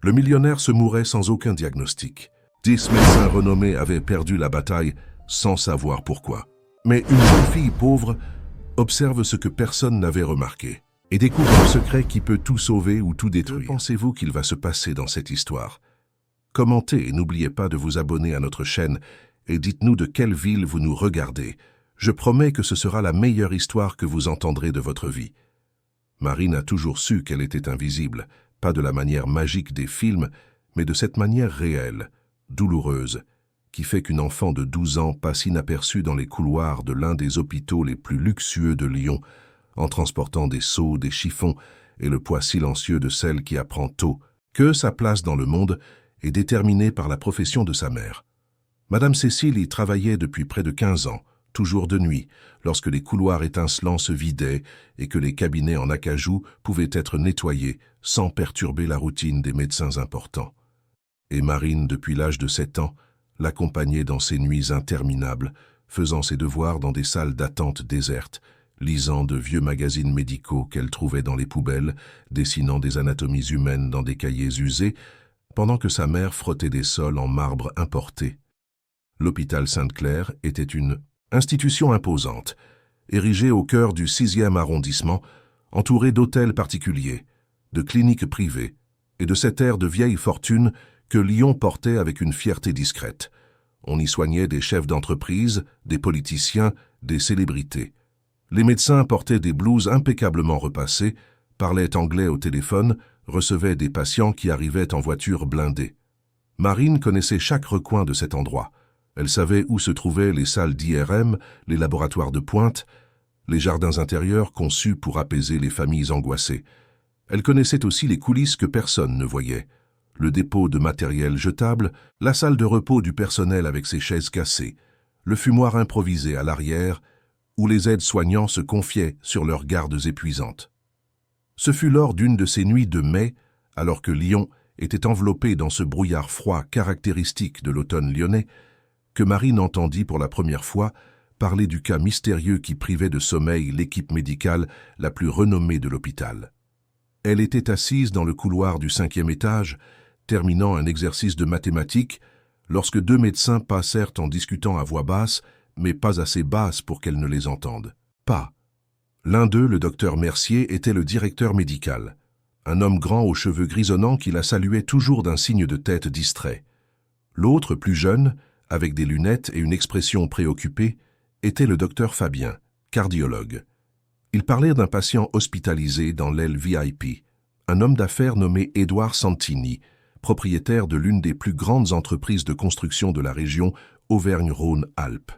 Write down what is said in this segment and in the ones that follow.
Le millionnaire se mourait sans aucun diagnostic. 10 médecins renommés avaient perdu la bataille sans savoir pourquoi. Mais une jeune fille pauvre observe ce que personne n'avait remarqué et découvre un secret qui peut tout sauver ou tout détruire. Que pensez-vous qu'il va se passer dans cette histoire? Commentez et n'oubliez pas de vous abonner à notre chaîne et dites-nous de quelle ville vous nous regardez. Je promets que ce sera la meilleure histoire que vous entendrez de votre vie. Marine a toujours su qu'elle était invisible, pas de la manière magique des films, mais de cette manière réelle, douloureuse, qui fait qu'une enfant de 12 ans passe inaperçue dans les couloirs de l'un des hôpitaux les plus luxueux de Lyon, en transportant des seaux, des chiffons et le poids silencieux de celle qui apprend tôt que sa place dans le monde est déterminée par la profession de sa mère. Madame Cécile y travaillait depuis près de 15 ans, toujours de nuit, lorsque les couloirs étincelants se vidaient et que les cabinets en acajou pouvaient être nettoyés sans perturber la routine des médecins importants. Et Marine, depuis l'âge de 7 ans, l'accompagnait dans ses nuits interminables, faisant ses devoirs dans des salles d'attente désertes, lisant de vieux magazines médicaux qu'elle trouvait dans les poubelles, dessinant des anatomies humaines dans des cahiers usés, pendant que sa mère frottait des sols en marbre importé. L'hôpital Sainte-Claire était une institution imposante, érigée au cœur du 6e arrondissement, entourée d'hôtels particuliers, de cliniques privées et de cet air de vieille fortune que Lyon portait avec une fierté discrète. On y soignait des chefs d'entreprise, des politiciens, des célébrités. Les médecins portaient des blouses impeccablement repassées, parlaient anglais au téléphone, recevaient des patients qui arrivaient en voiture blindée. Marine connaissait chaque recoin de cet endroit. Elle savait où se trouvaient les salles d'IRM, les laboratoires de pointe, les jardins intérieurs conçus pour apaiser les familles angoissées. Elle connaissait aussi les coulisses que personne ne voyait. Le dépôt de matériel jetable, la salle de repos du personnel avec ses chaises cassées, le fumoir improvisé à l'arrière, où les aides-soignants se confiaient sur leurs gardes épuisantes. Ce fut lors d'une de ces nuits de mai, alors que Lyon était enveloppé dans ce brouillard froid caractéristique de l'automne lyonnais, que Marine entendit pour la première fois parler du cas mystérieux qui privait de sommeil l'équipe médicale la plus renommée de l'hôpital. Elle était assise dans le couloir du 5e étage, terminant un exercice de mathématiques, lorsque 2 médecins passèrent en discutant à voix basse, mais pas assez basse pour qu'elle ne les entende. Pas. L'un d'eux, le docteur Mercier, était le directeur médical, un homme grand aux cheveux grisonnants qui la saluait toujours d'un signe de tête distrait. L'autre, plus jeune, avec des lunettes et une expression préoccupée, était le docteur Fabien, cardiologue. Ils parlèrent d'un patient hospitalisé dans l'aile VIP, un homme d'affaires nommé Édouard Santini, propriétaire de l'une des plus grandes entreprises de construction de la région Auvergne-Rhône-Alpes.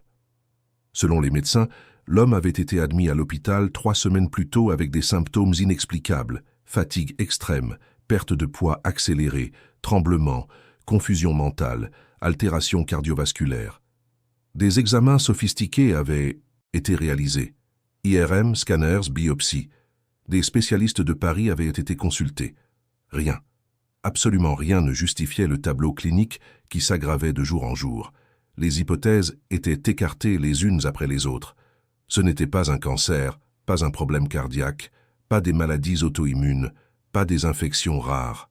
Selon les médecins, l'homme avait été admis à l'hôpital 3 semaines plus tôt avec des symptômes inexplicables, fatigue extrême, perte de poids accélérée, tremblements, confusion mentale, altération cardiovasculaire. Des examens sophistiqués avaient été réalisés. IRM, scanners, biopsies. Des spécialistes de Paris avaient été consultés. Rien. Absolument rien ne justifiait le tableau clinique qui s'aggravait de jour en jour. Les hypothèses étaient écartées les unes après les autres. Ce n'était pas un cancer, pas un problème cardiaque, pas des maladies auto-immunes, pas des infections rares.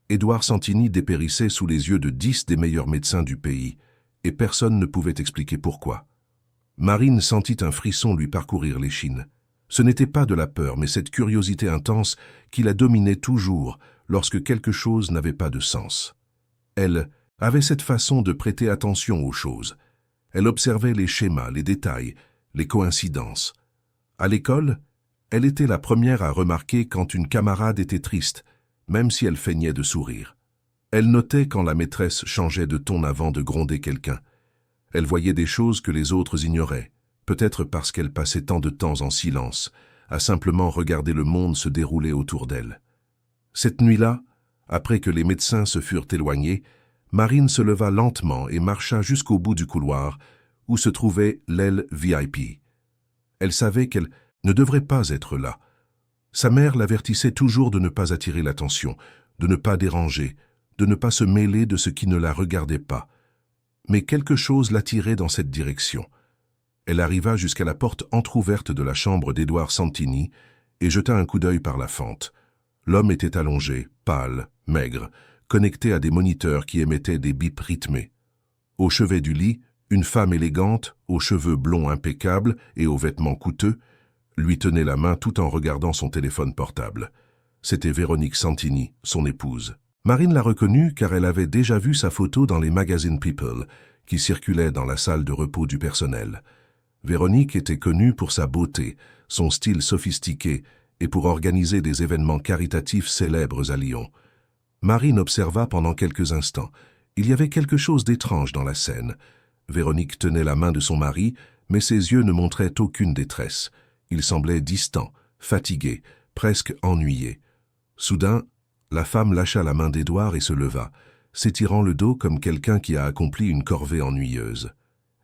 Édouard Santini dépérissait sous les yeux de 10 des meilleurs médecins du pays, et personne ne pouvait expliquer pourquoi. Marine sentit un frisson lui parcourir l'échine. Ce n'était pas de la peur, mais cette curiosité intense qui la dominait toujours lorsque quelque chose n'avait pas de sens. Elle avait cette façon de prêter attention aux choses. Elle observait les schémas, les détails, les coïncidences. À l'école, elle était la première à remarquer quand une camarade était triste, même si elle feignait de sourire. Elle notait quand la maîtresse changeait de ton avant de gronder quelqu'un. Elle voyait des choses que les autres ignoraient, peut-être parce qu'elle passait tant de temps en silence, à simplement regarder le monde se dérouler autour d'elle. Cette nuit-là, après que les médecins se furent éloignés, Marine se leva lentement et marcha jusqu'au bout du couloir, où se trouvait l'aile VIP. Elle savait qu'elle ne devrait pas être là. Sa mère l'avertissait toujours de ne pas attirer l'attention, de ne pas déranger, de ne pas se mêler de ce qui ne la regardait pas. Mais quelque chose l'attirait dans cette direction. Elle arriva jusqu'à la porte entr'ouverte de la chambre d'Édouard Santini et jeta un coup d'œil par la fente. L'homme était allongé, pâle, maigre, connectés à des moniteurs qui émettaient des bips rythmés. Au chevet du lit, une femme élégante, aux cheveux blonds impeccables et aux vêtements coûteux, lui tenait la main tout en regardant son téléphone portable. C'était Véronique Santini, son épouse. Marine l'a reconnue car elle avait déjà vu sa photo dans les magazines People, qui circulaient dans la salle de repos du personnel. Véronique était connue pour sa beauté, son style sophistiqué et pour organiser des événements caritatifs célèbres à Lyon. Marine observa pendant quelques instants. Il y avait quelque chose d'étrange dans la scène. Véronique tenait la main de son mari, mais ses yeux ne montraient aucune détresse. Il semblait distant, fatigué, presque ennuyé. Soudain, la femme lâcha la main d'Édouard et se leva, s'étirant le dos comme quelqu'un qui a accompli une corvée ennuyeuse.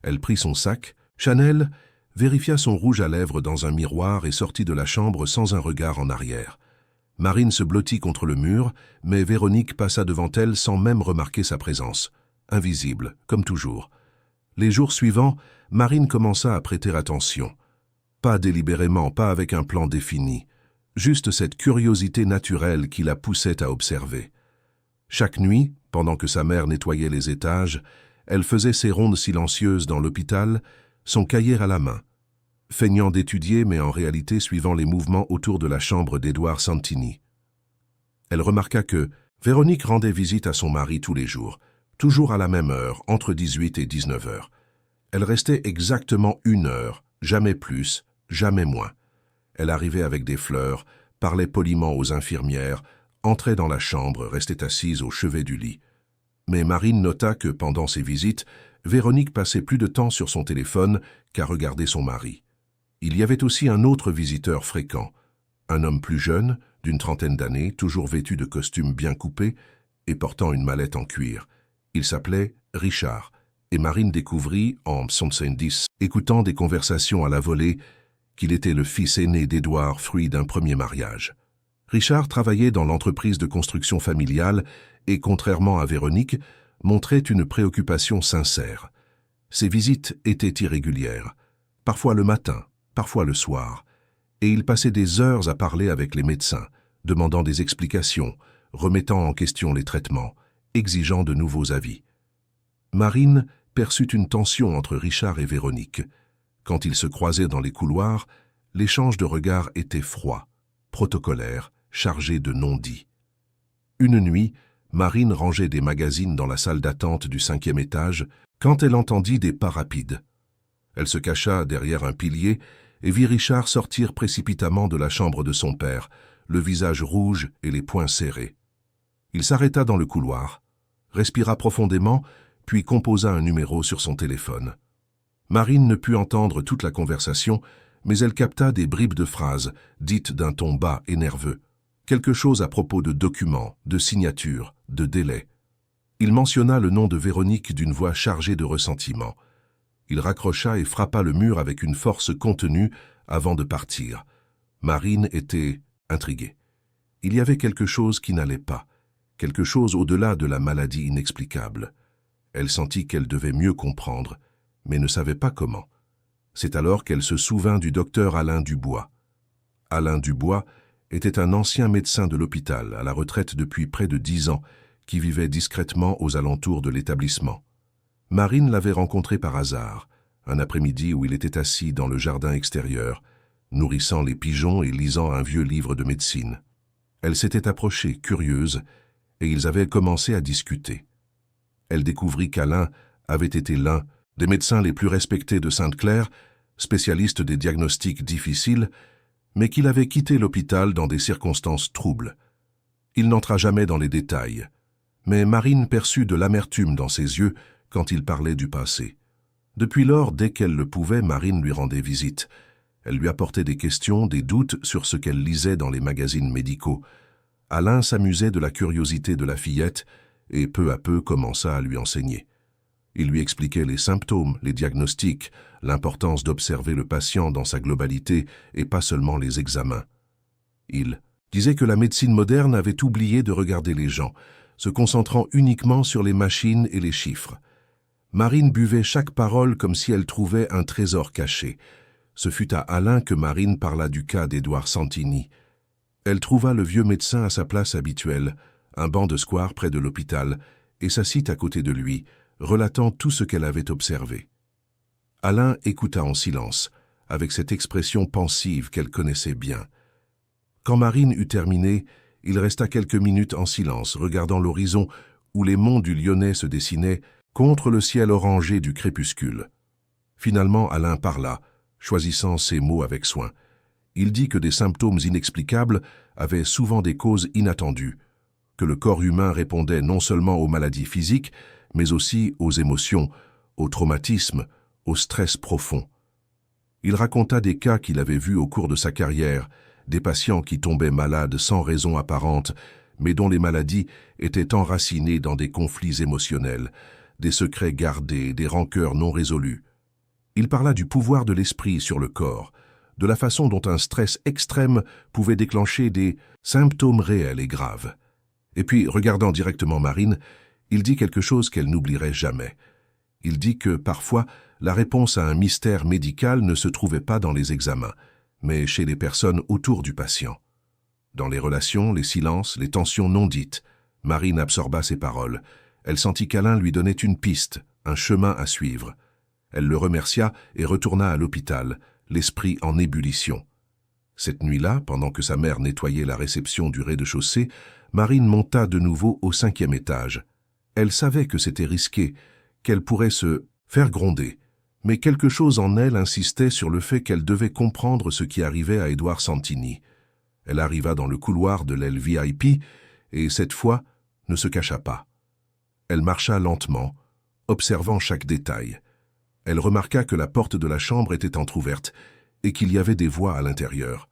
Elle prit son sac, Chanel, vérifia son rouge à lèvres dans un miroir et sortit de la chambre sans un regard en arrière. Marine se blottit contre le mur, mais Véronique passa devant elle sans même remarquer sa présence, invisible, comme toujours. Les jours suivants, Marine commença à prêter attention. Pas délibérément, pas avec un plan défini, juste cette curiosité naturelle qui la poussait à observer. Chaque nuit, pendant que sa mère nettoyait les étages, elle faisait ses rondes silencieuses dans l'hôpital, son cahier à la main, feignant d'étudier mais en réalité suivant les mouvements autour de la chambre d'Édouard Santini. Elle remarqua que Véronique rendait visite à son mari tous les jours, toujours à la même heure, entre 18 et 19 heures. Elle restait exactement 1 heure, jamais plus, jamais moins. Elle arrivait avec des fleurs, parlait poliment aux infirmières, entrait dans la chambre, restait assise au chevet du lit. Mais Marine nota que pendant ces visites, Véronique passait plus de temps sur son téléphone qu'à regarder son mari. Il y avait aussi un autre visiteur fréquent, un homme plus jeune, d'une 30aine d'années, toujours vêtu de costume bien coupé et portant une mallette en cuir. Il s'appelait Richard, et Marine découvrit, en 70, écoutant des conversations à la volée, qu'il était le fils aîné d'Édouard, fruit d'un premier mariage. Richard travaillait dans l'entreprise de construction familiale et, contrairement à Véronique, montrait une préoccupation sincère. Ses visites étaient irrégulières, parfois le matin, parfois le soir, et il passait des heures à parler avec les médecins, demandant des explications, remettant en question les traitements, exigeant de nouveaux avis. Marine perçut une tension entre Richard et Véronique. Quand ils se croisaient dans les couloirs, l'échange de regards était froid, protocolaire, chargé de non-dits. Une nuit, Marine rangeait des magazines dans la salle d'attente du 5e étage quand elle entendit des pas rapides. Elle se cacha derrière un pilier et vit Richard sortir précipitamment de la chambre de son père, le visage rouge et les poings serrés. Il s'arrêta dans le couloir, respira profondément, puis composa un numéro sur son téléphone. Marine ne put entendre toute la conversation, mais elle capta des bribes de phrases, dites d'un ton bas et nerveux. Quelque chose à propos de documents, de signatures, de délais. Il mentionna le nom de Véronique d'une voix chargée de ressentiment. Il raccrocha et frappa le mur avec une force contenue avant de partir. Marine était intriguée. Il y avait quelque chose qui n'allait pas, quelque chose au-delà de la maladie inexplicable. Elle sentit qu'elle devait mieux comprendre, mais ne savait pas comment. C'est alors qu'elle se souvint du docteur Alain Dubois. Alain Dubois était un ancien médecin de l'hôpital, à la retraite depuis près de 10 ans, qui vivait discrètement aux alentours de l'établissement. Marine l'avait rencontré par hasard, un après-midi où il était assis dans le jardin extérieur, nourrissant les pigeons et lisant un vieux livre de médecine. Elle s'était approchée, curieuse, et ils avaient commencé à discuter. Elle découvrit qu'Alain avait été l'un des médecins les plus respectés de Sainte-Claire, spécialiste des diagnostics difficiles, mais qu'il avait quitté l'hôpital dans des circonstances troubles. Il n'entra jamais dans les détails, mais Marine perçut de l'amertume dans ses yeux quand il parlait du passé. Depuis lors, dès qu'elle le pouvait, Marine lui rendait visite. Elle lui apportait des questions, des doutes sur ce qu'elle lisait dans les magazines médicaux. Alain s'amusait de la curiosité de la fillette et peu à peu commença à lui enseigner. Il lui expliquait les symptômes, les diagnostics, l'importance d'observer le patient dans sa globalité et pas seulement les examens. Il disait que la médecine moderne avait oublié de regarder les gens, se concentrant uniquement sur les machines et les chiffres. Marine buvait chaque parole comme si elle trouvait un trésor caché. Ce fut à Alain que Marine parla du cas d'Édouard Santini. Elle trouva le vieux médecin à sa place habituelle, un banc de square près de l'hôpital et s'assit à côté de lui, relatant tout ce qu'elle avait observé. Alain écouta en silence, avec cette expression pensive qu'elle connaissait bien. Quand Marine eut terminé, il resta quelques minutes en silence, regardant l'horizon où les monts du Lyonnais se dessinaient contre le ciel orangé du crépuscule. Finalement, Alain parla, choisissant ses mots avec soin. Il dit que des symptômes inexplicables avaient souvent des causes inattendues, que le corps humain répondait non seulement aux maladies physiques, mais aussi aux émotions, au traumatisme, au stress profond. Il raconta des cas qu'il avait vus au cours de sa carrière, des patients qui tombaient malades sans raison apparente, mais dont les maladies étaient enracinées dans des conflits émotionnels, des secrets gardés, des rancœurs non résolues. Il parla du pouvoir de l'esprit sur le corps, de la façon dont un stress extrême pouvait déclencher des symptômes réels et graves. Et puis, regardant directement Marine, il dit quelque chose qu'elle n'oublierait jamais. Il dit que, parfois, la réponse à un mystère médical ne se trouvait pas dans les examens, mais chez les personnes autour du patient. Dans les relations, les silences, les tensions non dites, Marine absorba ses paroles. Elle sentit qu'Alain lui donnait une piste, un chemin à suivre. Elle le remercia et retourna à l'hôpital, l'esprit en ébullition. Cette nuit-là, pendant que sa mère nettoyait la réception du rez-de-chaussée, Marine monta de nouveau au 5e étage. Elle savait que c'était risqué, qu'elle pourrait se faire gronder, mais quelque chose en elle insistait sur le fait qu'elle devait comprendre ce qui arrivait à Édouard Santini. Elle arriva dans le couloir de l'aile VIP et, cette fois, ne se cacha pas. Elle marcha lentement, observant chaque détail. Elle remarqua que la porte de la chambre était entr'ouverte et qu'il y avait des voix à l'intérieur.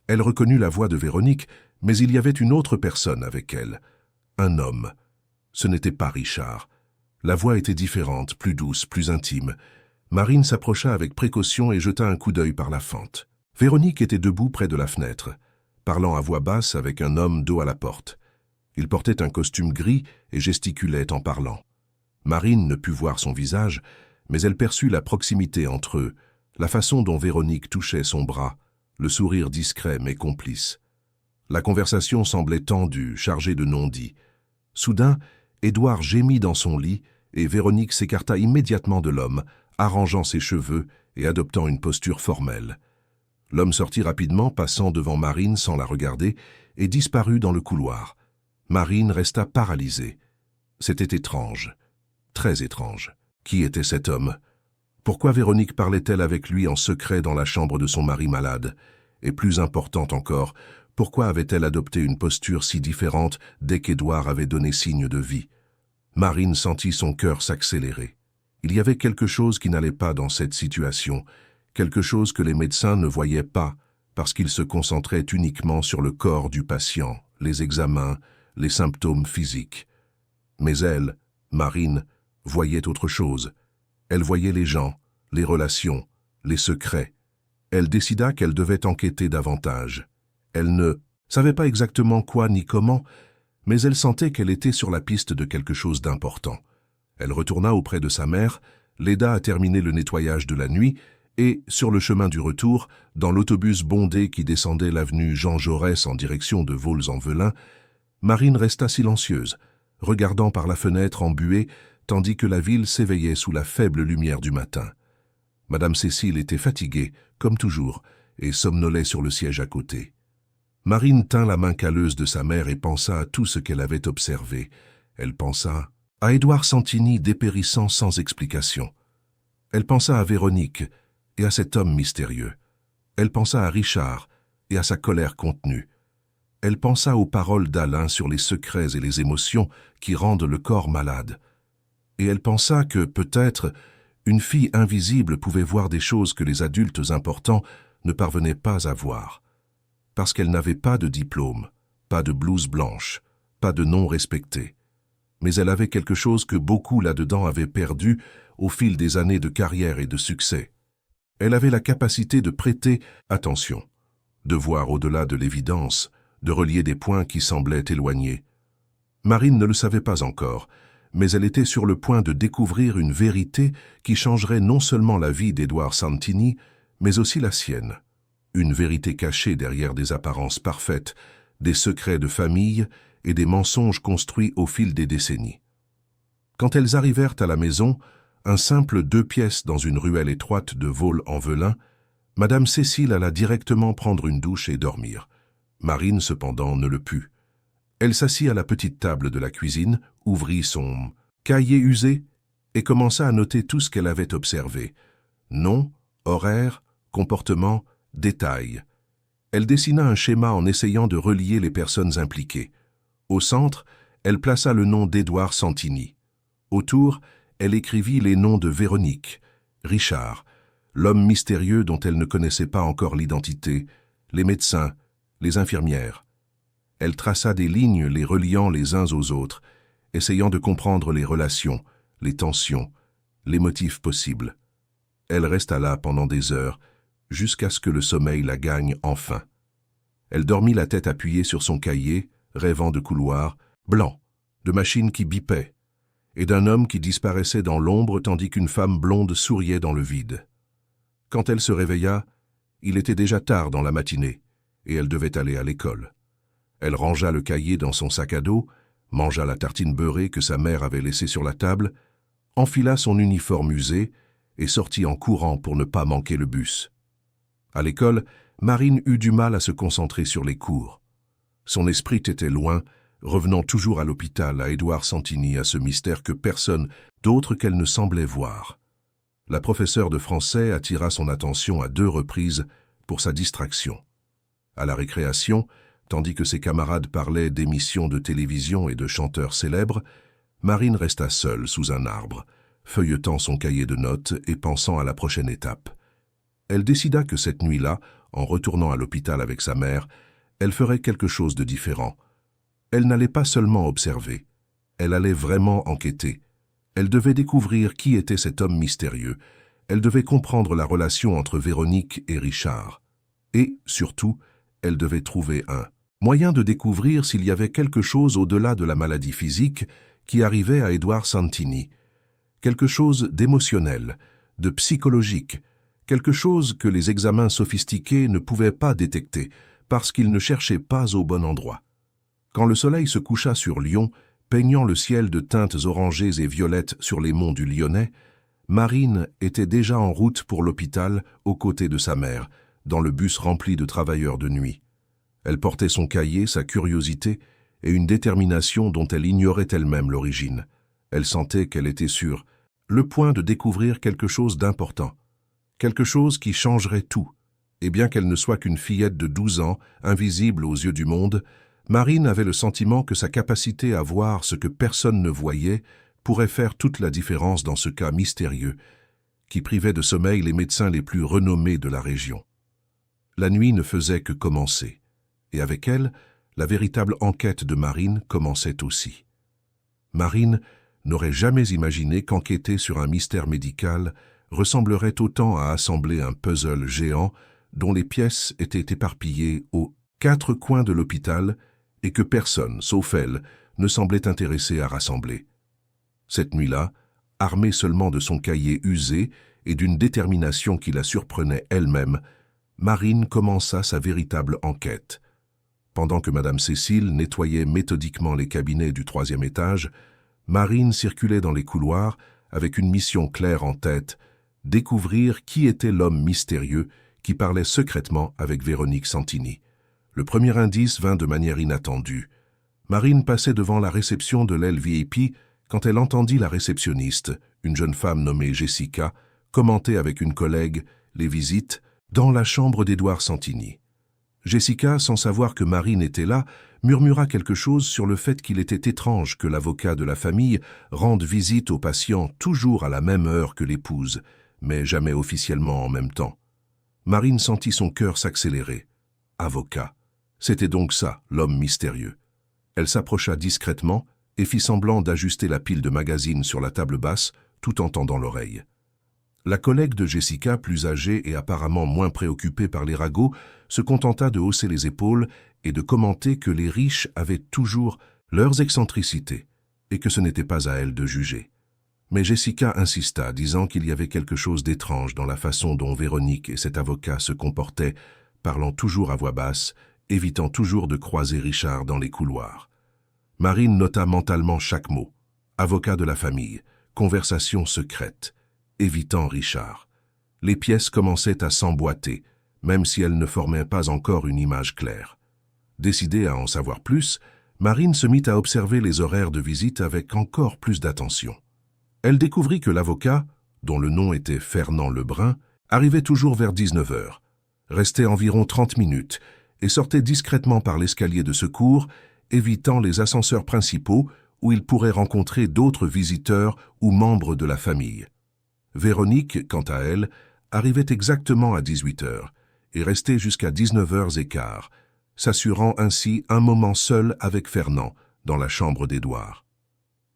Elle reconnut la voix de Véronique, mais il y avait une autre personne avec elle, un homme. Ce n'était pas Richard. La voix était différente, plus douce, plus intime. Marine s'approcha avec précaution et jeta un coup d'œil par la fente. Véronique était debout près de la fenêtre, parlant à voix basse avec un homme dos à la porte. Il portait un costume gris et gesticulait en parlant. Marine ne put voir son visage, mais elle perçut la proximité entre eux, la façon dont Véronique touchait son bras, le sourire discret mais complice. La conversation semblait tendue, chargée de non-dits. Soudain, Édouard gémit dans son lit et Véronique s'écarta immédiatement de l'homme, arrangeant ses cheveux et adoptant une posture formelle. L'homme sortit rapidement, passant devant Marine sans la regarder, et disparut dans le couloir. Marine resta paralysée. C'était étrange, très étrange. Qui était cet homme? Pourquoi Véronique parlait-elle avec lui en secret dans la chambre de son mari malade? Et plus importante encore, pourquoi avait-elle adopté une posture si différente dès qu'Édouard avait donné signe de vie? Marine sentit son cœur s'accélérer. Il y avait quelque chose qui n'allait pas dans cette situation, quelque chose que les médecins ne voyaient pas parce qu'ils se concentraient uniquement sur le corps du patient, les examens, les symptômes physiques. Mais elle, Marine, voyait autre chose. Elle voyait les gens, les relations, les secrets. Elle décida qu'elle devait enquêter davantage. Elle ne savait pas exactement quoi ni comment, mais elle sentait qu'elle était sur la piste de quelque chose d'important. Elle retourna auprès de sa mère, l'aida à terminer le nettoyage de la nuit et, sur le chemin du retour, dans l'autobus bondé qui descendait l'avenue Jean Jaurès en direction de Vaux-en-Velin, Marine resta silencieuse, regardant par la fenêtre embuée, tandis que la ville s'éveillait sous la faible lumière du matin. Madame Cécile était fatiguée, comme toujours, et somnolait sur le siège à côté. Marine tint la main calleuse de sa mère et pensa à tout ce qu'elle avait observé. Elle pensa à Édouard Santini dépérissant sans explication. Elle pensa à Véronique et à cet homme mystérieux. Elle pensa à Richard et à sa colère contenue. Elle pensa aux paroles d'Alain sur les secrets et les émotions qui rendent le corps malade. Et elle pensa que, peut-être, une fille invisible pouvait voir des choses que les adultes importants ne parvenaient pas à voir. Parce qu'elle n'avait pas de diplôme, pas de blouse blanche, pas de nom respecté. Mais elle avait quelque chose que beaucoup là-dedans avaient perdu au fil des années de carrière et de succès. Elle avait la capacité de prêter attention, de voir au-delà de l'évidence, de relier des points qui semblaient éloignés. Marine ne le savait pas encore, mais elle était sur le point de découvrir une vérité qui changerait non seulement la vie d'Édouard Santini, mais aussi la sienne. Une vérité cachée derrière des apparences parfaites, des secrets de famille et des mensonges construits au fil des décennies. Quand elles arrivèrent à la maison, un simple 2 pièces dans une ruelle étroite de Vaux-en-Velin, Madame Cécile alla directement prendre une douche et dormir. Marine, cependant, ne le put. Elle s'assit à la petite table de la cuisine, ouvrit son cahier usé et commença à noter tout ce qu'elle avait observé. Nom, horaire, comportement, détails. Elle dessina un schéma en essayant de relier les personnes impliquées. Au centre, elle plaça le nom d'Édouard Santini. Autour, elle écrivit les noms de Véronique, Richard, l'homme mystérieux dont elle ne connaissait pas encore l'identité, les médecins, les infirmières. Elle traça des lignes les reliant les uns aux autres, essayant de comprendre les relations, les tensions, les motifs possibles. Elle resta là pendant des heures, jusqu'à ce que le sommeil la gagne enfin. Elle dormit la tête appuyée sur son cahier, rêvant de couloirs blancs, de machines qui bipaient, et d'un homme qui disparaissait dans l'ombre tandis qu'une femme blonde souriait dans le vide. Quand elle se réveilla, il était déjà tard dans la matinée, et elle devait aller à l'école. Elle rangea le cahier dans son sac à dos, mangea la tartine beurrée que sa mère avait laissée sur la table, enfila son uniforme usé et sortit en courant pour ne pas manquer le bus. À l'école, Marine eut du mal à se concentrer sur les cours. Son esprit était loin, revenant toujours à l'hôpital, à Édouard Santini, à ce mystère que personne d'autre qu'elle ne semblait voir. La professeure de français attira son attention à 2 reprises pour sa distraction. À la récréation, tandis que ses camarades parlaient d'émissions de télévision et de chanteurs célèbres, Marine resta seule sous un arbre, feuilletant son cahier de notes et pensant à la prochaine étape. Elle décida que cette nuit-là, en retournant à l'hôpital avec sa mère, elle ferait quelque chose de différent. Elle n'allait pas seulement observer, elle allait vraiment enquêter. Elle devait découvrir qui était cet homme mystérieux, elle devait comprendre la relation entre Véronique et Richard. Et, surtout, elle devait trouver un moyen de découvrir s'il y avait quelque chose au-delà de la maladie physique qui arrivait à Édouard Santini, quelque chose d'émotionnel, de psychologique, quelque chose que les examens sophistiqués ne pouvaient pas détecter parce qu'ils ne cherchaient pas au bon endroit. Quand le soleil se coucha sur Lyon, peignant le ciel de teintes orangées et violettes sur les monts du Lyonnais, Marine était déjà en route pour l'hôpital aux côtés de sa mère, dans le bus rempli de travailleurs de nuit. Elle portait son cahier, sa curiosité et une détermination dont elle ignorait elle-même l'origine. Elle sentait qu'elle était sur le point de découvrir quelque chose d'important, quelque chose qui changerait tout. Et bien qu'elle ne soit qu'une fillette de 12 ans, invisible aux yeux du monde, Marine avait le sentiment que sa capacité à voir ce que personne ne voyait pourrait faire toute la différence dans ce cas mystérieux qui privait de sommeil les médecins les plus renommés de la région. La nuit ne faisait que commencer, et avec elle, la véritable enquête de Marine commençait aussi. Marine n'aurait jamais imaginé qu'enquêter sur un mystère médical ressemblerait autant à assembler un puzzle géant dont les pièces étaient éparpillées aux 4 coins de l'hôpital et que personne, sauf elle, ne semblait intéressé à rassembler. Cette nuit-là, armée seulement de son cahier usé et d'une détermination qui la surprenait elle-même, Marine commença sa véritable enquête. Pendant que Madame Cécile nettoyait méthodiquement les cabinets du 3e étage, Marine circulait dans les couloirs avec une mission claire en tête, découvrir qui était l'homme mystérieux qui parlait secrètement avec Véronique Santini. Le premier indice vint de manière inattendue. Marine passait devant la réception de l'aile VIP quand elle entendit la réceptionniste, une jeune femme nommée Jessica, commenter avec une collègue les visites dans la chambre d'Édouard Santini. Jessica, sans savoir que Marine était là, murmura quelque chose sur le fait qu'il était étrange que l'avocat de la famille rende visite aux patients toujours à la même heure que l'épouse, mais jamais officiellement en même temps. Marine sentit son cœur s'accélérer. Avocat. C'était donc ça, l'homme mystérieux. Elle s'approcha discrètement et fit semblant d'ajuster la pile de magazines sur la table basse tout en tendant l'oreille. La collègue de Jessica, plus âgée et apparemment moins préoccupée par les ragots, se contenta de hausser les épaules et de commenter que les riches avaient toujours leurs excentricités et que ce n'était pas à elle de juger. Mais Jessica insista, disant qu'il y avait quelque chose d'étrange dans la façon dont Véronique et cet avocat se comportaient, parlant toujours à voix basse, évitant toujours de croiser Richard dans les couloirs. Marine nota mentalement chaque mot. Avocat de la famille, conversation secrète, évitant Richard. Les pièces commençaient à s'emboîter, même si elles ne formaient pas encore une image claire. Décidée à en savoir plus, Marine se mit à observer les horaires de visite avec encore plus d'attention. Elle découvrit que l'avocat, dont le nom était Fernand Lebrun, arrivait toujours vers 19 heures, restait environ 30 minutes et sortait discrètement par l'escalier de secours, évitant les ascenseurs principaux où il pourrait rencontrer d'autres visiteurs ou membres de la famille. Véronique, quant à elle, arrivait exactement à 18 heures et restait jusqu'à 19h15, s'assurant ainsi un moment seul avec Fernand dans la chambre d'Édouard.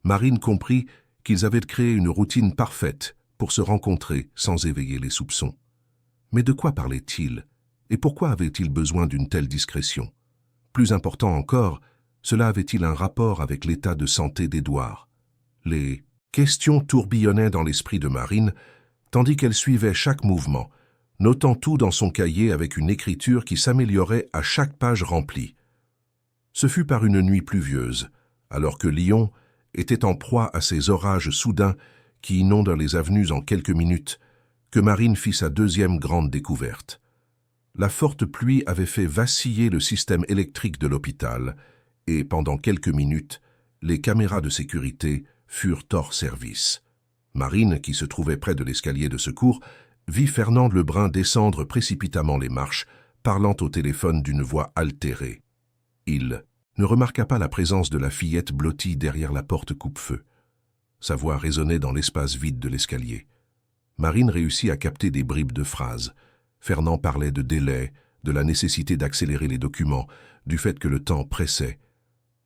Marine comprit qu'ils avaient créé une routine parfaite pour se rencontrer sans éveiller les soupçons. Mais de quoi parlaient-ils et pourquoi avaient-ils besoin d'une telle discrétion? Plus important encore, cela avait-il un rapport avec l'état de santé d'Édouard? Les questions tourbillonnaient dans l'esprit de Marine, tandis qu'elle suivait chaque mouvement, notant tout dans son cahier avec une écriture qui s'améliorait à chaque page remplie. Ce fut par une nuit pluvieuse, alors que Lyon était en proie à ces orages soudains qui inondent les avenues en quelques minutes, que Marine fit sa deuxième grande découverte. La forte pluie avait fait vaciller le système électrique de l'hôpital, et pendant quelques minutes, les caméras de sécurité furent hors service. Marine, qui se trouvait près de l'escalier de secours, vit Fernand Lebrun descendre précipitamment les marches, parlant au téléphone d'une voix altérée. Il ne remarqua pas la présence de la fillette blottie derrière la porte coupe-feu. Sa voix résonnait dans l'espace vide de l'escalier. Marine réussit à capter des bribes de phrases. Fernand parlait de délai, de la nécessité d'accélérer les documents, du fait que le temps pressait.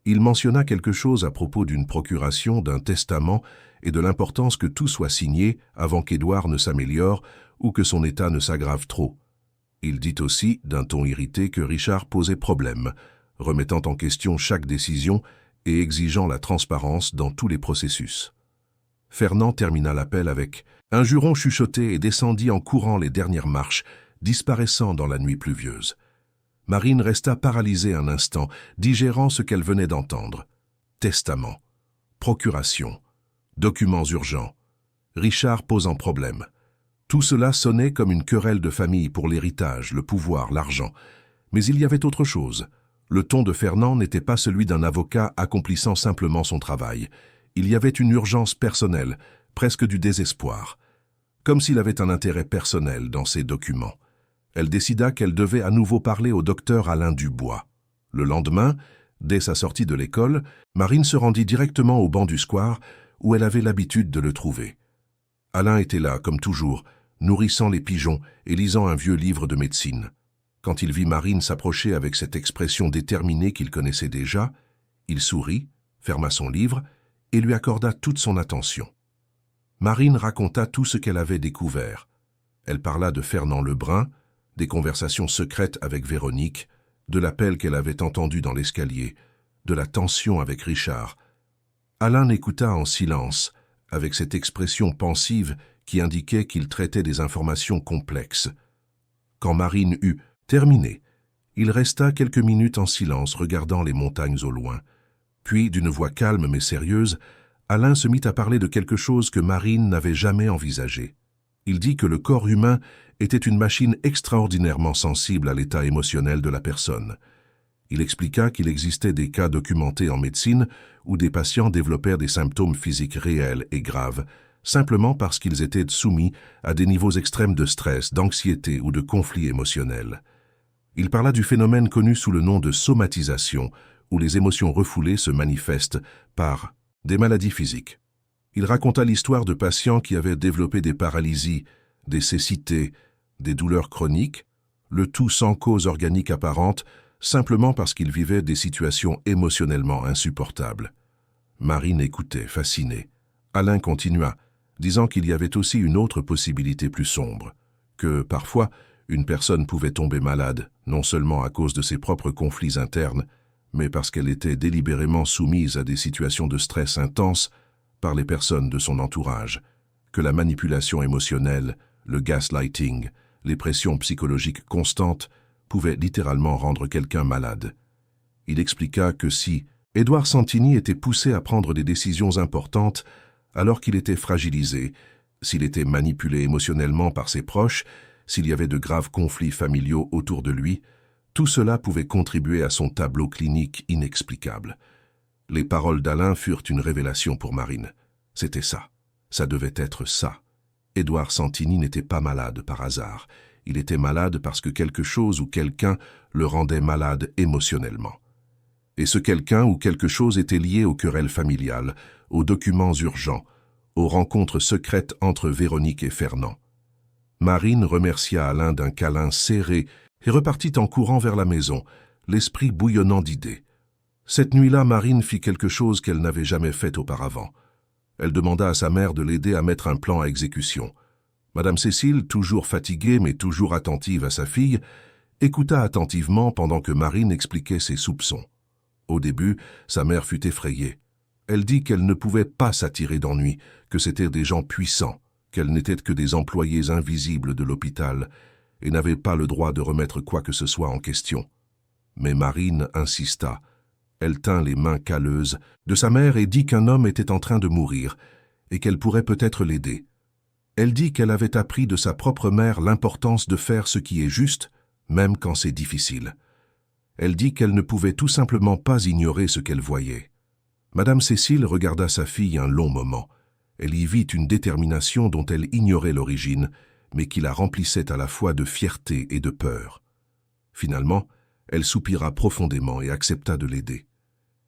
Il mentionna quelque chose à propos d'une procuration, d'un testament et de l'importance que tout soit signé avant qu'Édouard ne s'améliore ou que son état ne s'aggrave trop. Il dit aussi, d'un ton irrité, que Richard posait problème, remettant en question chaque décision et exigeant la transparence dans tous les processus. Fernand termina l'appel avec un juron chuchoté et descendit en courant les dernières marches, disparaissant dans la nuit pluvieuse. Marine resta paralysée un instant, digérant ce qu'elle venait d'entendre. Testament, procuration, documents urgents, Richard posant problème. Tout cela sonnait comme une querelle de famille pour l'héritage, le pouvoir, l'argent. Mais il y avait autre chose. Le ton de Fernand n'était pas celui d'un avocat accomplissant simplement son travail. Il y avait une urgence personnelle, presque du désespoir. Comme s'il avait un intérêt personnel dans ces documents. Elle décida qu'elle devait à nouveau parler au docteur Alain Dubois. Le lendemain, dès sa sortie de l'école, Marine se rendit directement au banc du square où elle avait l'habitude de le trouver. Alain était là, comme toujours, nourrissant les pigeons et lisant un vieux livre de médecine. Quand il vit Marine s'approcher avec cette expression déterminée qu'il connaissait déjà, il sourit, ferma son livre et lui accorda toute son attention. Marine raconta tout ce qu'elle avait découvert. Elle parla de Fernand Lebrun, des conversations secrètes avec Véronique, de l'appel qu'elle avait entendu dans l'escalier, de la tension avec Richard. Alain écouta en silence, avec cette expression pensive qui indiquait qu'il traitait des informations complexes. Quand Marine eut terminé, il resta quelques minutes en silence regardant les montagnes au loin. Puis, d'une voix calme mais sérieuse, Alain se mit à parler de quelque chose que Marine n'avait jamais envisagé. Il dit que le corps humain était une machine extraordinairement sensible à l'état émotionnel de la personne. Il expliqua qu'il existait des cas documentés en médecine où des patients développèrent des symptômes physiques réels et graves, simplement parce qu'ils étaient soumis à des niveaux extrêmes de stress, d'anxiété ou de conflit émotionnel. Il parla du phénomène connu sous le nom de somatisation, où les émotions refoulées se manifestent par des maladies physiques. Il raconta l'histoire de patients qui avaient développé des paralysies, des cécités, des douleurs chroniques, le tout sans cause organique apparente, simplement parce qu'ils vivaient des situations émotionnellement insupportables. Marine écoutait, fascinée. Alain continua, disant qu'il y avait aussi une autre possibilité plus sombre, que, parfois, une personne pouvait tomber malade, non seulement à cause de ses propres conflits internes, mais parce qu'elle était délibérément soumise à des situations de stress intenses par les personnes de son entourage, que la manipulation émotionnelle, le gaslighting, les pressions psychologiques constantes pouvaient littéralement rendre quelqu'un malade. Il expliqua que si Édouard Santini était poussé à prendre des décisions importantes alors qu'il était fragilisé, s'il était manipulé émotionnellement par ses proches, s'il y avait de graves conflits familiaux autour de lui. Tout cela pouvait contribuer à son tableau clinique inexplicable. Les paroles d'Alain furent une révélation pour Marine. C'était ça. Ça devait être ça. Édouard Santini n'était pas malade par hasard. Il était malade parce que quelque chose ou quelqu'un le rendait malade émotionnellement. Et ce quelqu'un ou quelque chose était lié aux querelles familiales, aux documents urgents, aux rencontres secrètes entre Véronique et Fernand. Marine remercia Alain d'un câlin serré et repartit en courant vers la maison, l'esprit bouillonnant d'idées. Cette nuit-là, Marine fit quelque chose qu'elle n'avait jamais fait auparavant. Elle demanda à sa mère de l'aider à mettre un plan à exécution. Madame Cécile, toujours fatiguée mais toujours attentive à sa fille, écouta attentivement pendant que Marine expliquait ses soupçons. Au début, sa mère fut effrayée. Elle dit qu'elle ne pouvait pas s'attirer d'ennui, que c'étaient des gens puissants, qu'elles n'étaient que des employés invisibles de l'hôpital et n'avaient pas le droit de remettre quoi que ce soit en question. Mais Marine insista. Elle tint les mains calleuses de sa mère et dit qu'un homme était en train de mourir et qu'elle pourrait peut-être l'aider. Elle dit qu'elle avait appris de sa propre mère l'importance de faire ce qui est juste, même quand c'est difficile. Elle dit qu'elle ne pouvait tout simplement pas ignorer ce qu'elle voyait. Madame Cécile regarda sa fille un long moment. Elle y vit une détermination dont elle ignorait l'origine, mais qui la remplissait à la fois de fierté et de peur. Finalement, elle soupira profondément et accepta de l'aider.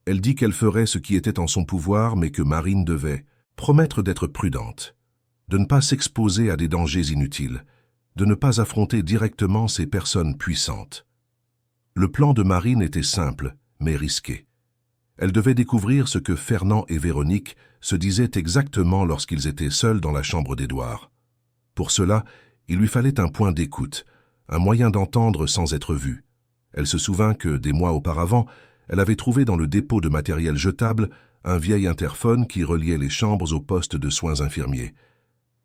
Elle dit qu'elle ferait ce qui était en son pouvoir, mais que Marine devait promettre d'être prudente, de ne pas s'exposer à des dangers inutiles, de ne pas affronter directement ces personnes puissantes. Le plan de Marine était simple, mais risqué. Elle devait découvrir ce que Fernand et Véronique se disaient exactement lorsqu'ils étaient seuls dans la chambre d'Édouard. Pour cela, il lui fallait un point d'écoute, un moyen d'entendre sans être vue. Elle se souvint que, des mois auparavant, elle avait trouvé dans le dépôt de matériel jetable un vieil interphone qui reliait les chambres au poste de soins infirmiers.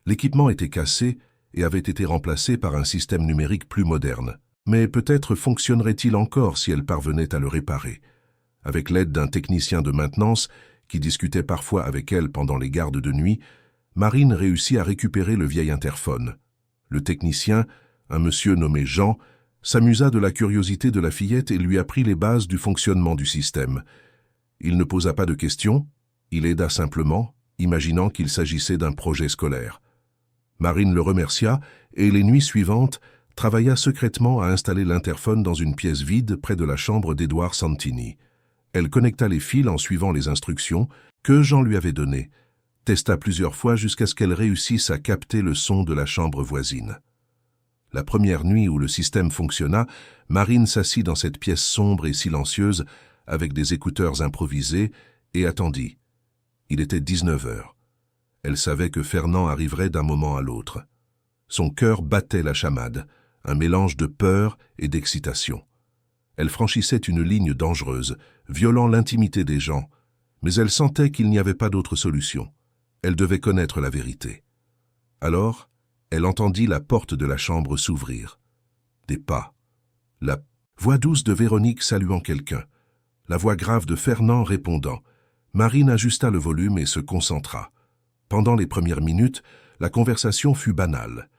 L'équipement était cassé et avait été remplacé par un système numérique plus moderne. Mais peut-être fonctionnerait-il encore si elle parvenait à le réparer. Avec l'aide d'un technicien de maintenance, qui discutait parfois avec elle pendant les gardes de nuit, Marine réussit à récupérer le vieil interphone. Le technicien, un monsieur nommé Jean, s'amusa de la curiosité de la fillette et lui apprit les bases du fonctionnement du système. Il ne posa pas de questions, il aida simplement, imaginant qu'il s'agissait d'un projet scolaire. Marine le remercia et les nuits suivantes, travailla secrètement à installer l'interphone dans une pièce vide près de la chambre d'Édouard Santini. Elle connecta les fils en suivant les instructions que Jean lui avait données, testa plusieurs fois jusqu'à ce qu'elle réussisse à capter le son de la chambre voisine. La première nuit où le système fonctionna, Marine s'assit dans cette pièce sombre et silencieuse avec des écouteurs improvisés et attendit. Il était 19 heures. Elle savait que Fernand arriverait d'un moment à l'autre. Son cœur battait la chamade, un mélange de peur et d'excitation. Elle franchissait une ligne dangereuse, violant l'intimité des gens, mais elle sentait qu'il n'y avait pas d'autre solution. Elle devait connaître la vérité. Alors, elle entendit la porte de la chambre s'ouvrir. Des pas. La voix douce de Véronique saluant quelqu'un. La voix grave de Fernand répondant. Marine ajusta le volume et se concentra. Pendant les premières minutes, la conversation fut banale.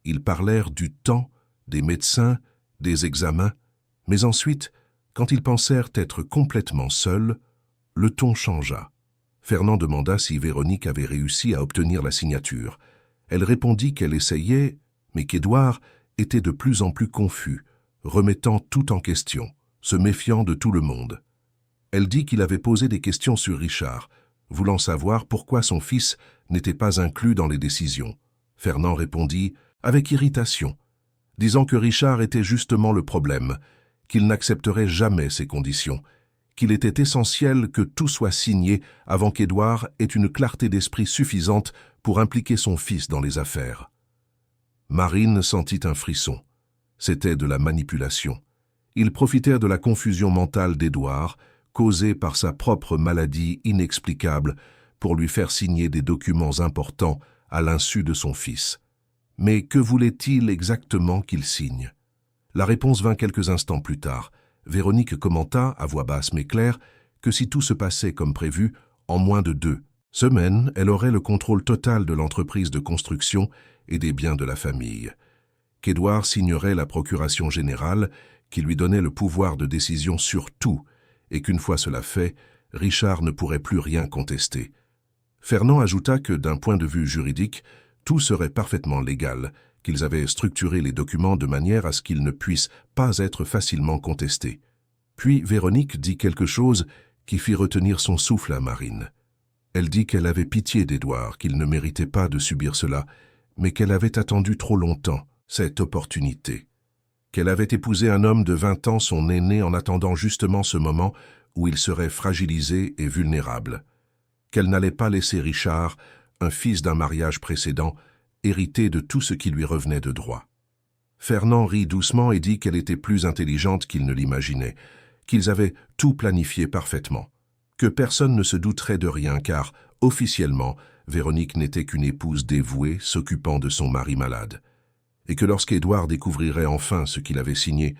Ils parlèrent du temps, des médecins, des examens, mais ensuite, quand ils pensèrent être complètement seuls, le ton changea. Fernand demanda si Véronique avait réussi à obtenir la signature. Elle répondit qu'elle essayait, mais qu'Édouard était de plus en plus confus, remettant tout en question, se méfiant de tout le monde. Elle dit qu'il avait posé des questions sur Richard, voulant savoir pourquoi son fils n'était pas inclus dans les décisions. Fernand répondit avec irritation, disant que Richard était justement le problème, qu'il n'accepterait jamais ces conditions, qu'il était essentiel que tout soit signé avant qu'Édouard ait une clarté d'esprit suffisante pour impliquer son fils dans les affaires. Marine sentit un frisson. C'était de la manipulation. Ils profitèrent de la confusion mentale d'Édouard, causée par sa propre maladie inexplicable, pour lui faire signer des documents importants à l'insu de son fils. Mais que voulait-il exactement qu'il signe? La réponse vint quelques instants plus tard. Véronique commenta, à voix basse mais claire, que si tout se passait comme prévu, en moins de 2 semaines, elle aurait le contrôle total de l'entreprise de construction et des biens de la famille, qu'Édouard signerait la procuration générale qui lui donnait le pouvoir de décision sur tout et qu'une fois cela fait, Richard ne pourrait plus rien contester. Fernand ajouta que, d'un point de vue juridique, tout serait parfaitement légal, qu'ils avaient structuré les documents de manière à ce qu'ils ne puissent pas être facilement contestés. Puis Véronique dit quelque chose qui fit retenir son souffle à Marine. Elle dit qu'elle avait pitié d'Édouard, qu'il ne méritait pas de subir cela, mais qu'elle avait attendu trop longtemps cette opportunité. Qu'elle avait épousé un homme de 20 ans, son aîné, en attendant justement ce moment où il serait fragilisé et vulnérable. Qu'elle n'allait pas laisser Richard, un fils d'un mariage précédent, hériter de tout ce qui lui revenait de droit. Fernand rit doucement et dit qu'elle était plus intelligente qu'il ne l'imaginait, qu'ils avaient tout planifié parfaitement, que personne ne se douterait de rien car, officiellement, Véronique n'était qu'une épouse dévouée s'occupant de son mari malade, et que lorsqu'Édouard découvrirait enfin ce qu'il avait signé,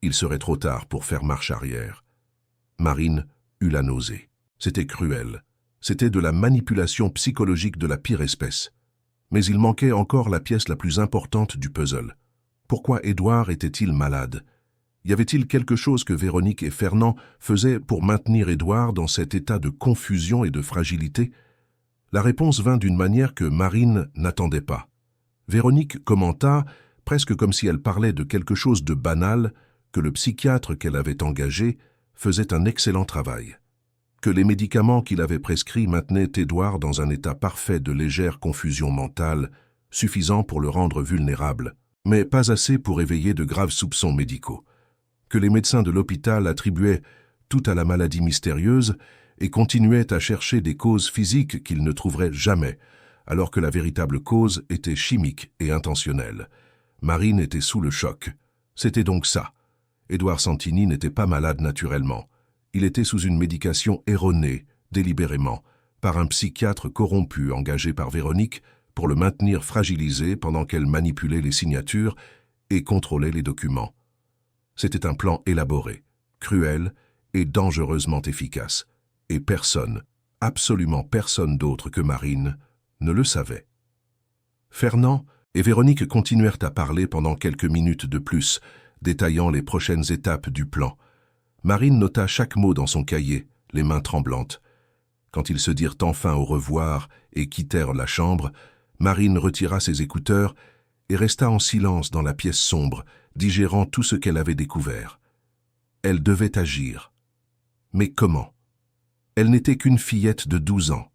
il serait trop tard pour faire marche arrière. Marine eut la nausée. C'était cruel. C'était de la manipulation psychologique de la pire espèce. Mais il manquait encore la pièce la plus importante du puzzle. Pourquoi Édouard était-il malade? Y avait-il quelque chose que Véronique et Fernand faisaient pour maintenir Édouard dans cet état de confusion et de fragilité? La réponse vint d'une manière que Marine n'attendait pas. Véronique commenta, presque comme si elle parlait de quelque chose de banal, que le psychiatre qu'elle avait engagé faisait un excellent travail, que les médicaments qu'il avait prescrits maintenaient Édouard dans un état parfait de légère confusion mentale, suffisant pour le rendre vulnérable, mais pas assez pour éveiller de graves soupçons médicaux, que les médecins de l'hôpital attribuaient tout à la maladie mystérieuse et continuaient à chercher des causes physiques qu'ils ne trouveraient jamais, alors que la véritable cause était chimique et intentionnelle. Marine était sous le choc. C'était donc ça. Édouard Santini n'était pas malade naturellement. Il était sous une médication erronée, délibérément, par un psychiatre corrompu engagé par Véronique pour le maintenir fragilisé pendant qu'elle manipulait les signatures et contrôlait les documents. C'était un plan élaboré, cruel et dangereusement efficace. Et personne, absolument personne d'autre que Marine, ne le savait. Fernand et Véronique continuèrent à parler pendant quelques minutes de plus, détaillant les prochaines étapes du plan. Marine nota chaque mot dans son cahier, les mains tremblantes. Quand ils se dirent enfin au revoir et quittèrent la chambre, Marine retira ses écouteurs et resta en silence dans la pièce sombre, digérant tout ce qu'elle avait découvert. Elle devait agir. Mais comment? Elle n'était qu'une fillette de 12 ans.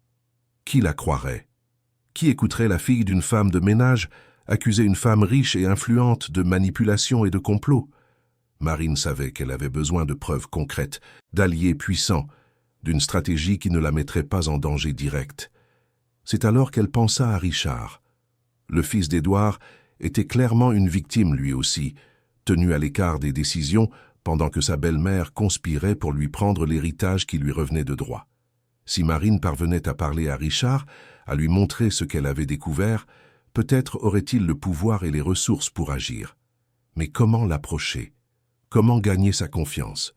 Qui la croirait? Qui écouterait la fille d'une femme de ménage accuser une femme riche et influente de manipulation et de complot? Marine savait qu'elle avait besoin de preuves concrètes, d'alliés puissants, d'une stratégie qui ne la mettrait pas en danger direct. C'est alors qu'elle pensa à Richard. Le fils d'Édouard était clairement une victime lui aussi, tenu à l'écart des décisions pendant que sa belle-mère conspirait pour lui prendre l'héritage qui lui revenait de droit. Si Marine parvenait à parler à Richard, à lui montrer ce qu'elle avait découvert, peut-être aurait-il le pouvoir et les ressources pour agir. Mais comment l'approcher? Comment gagner sa confiance?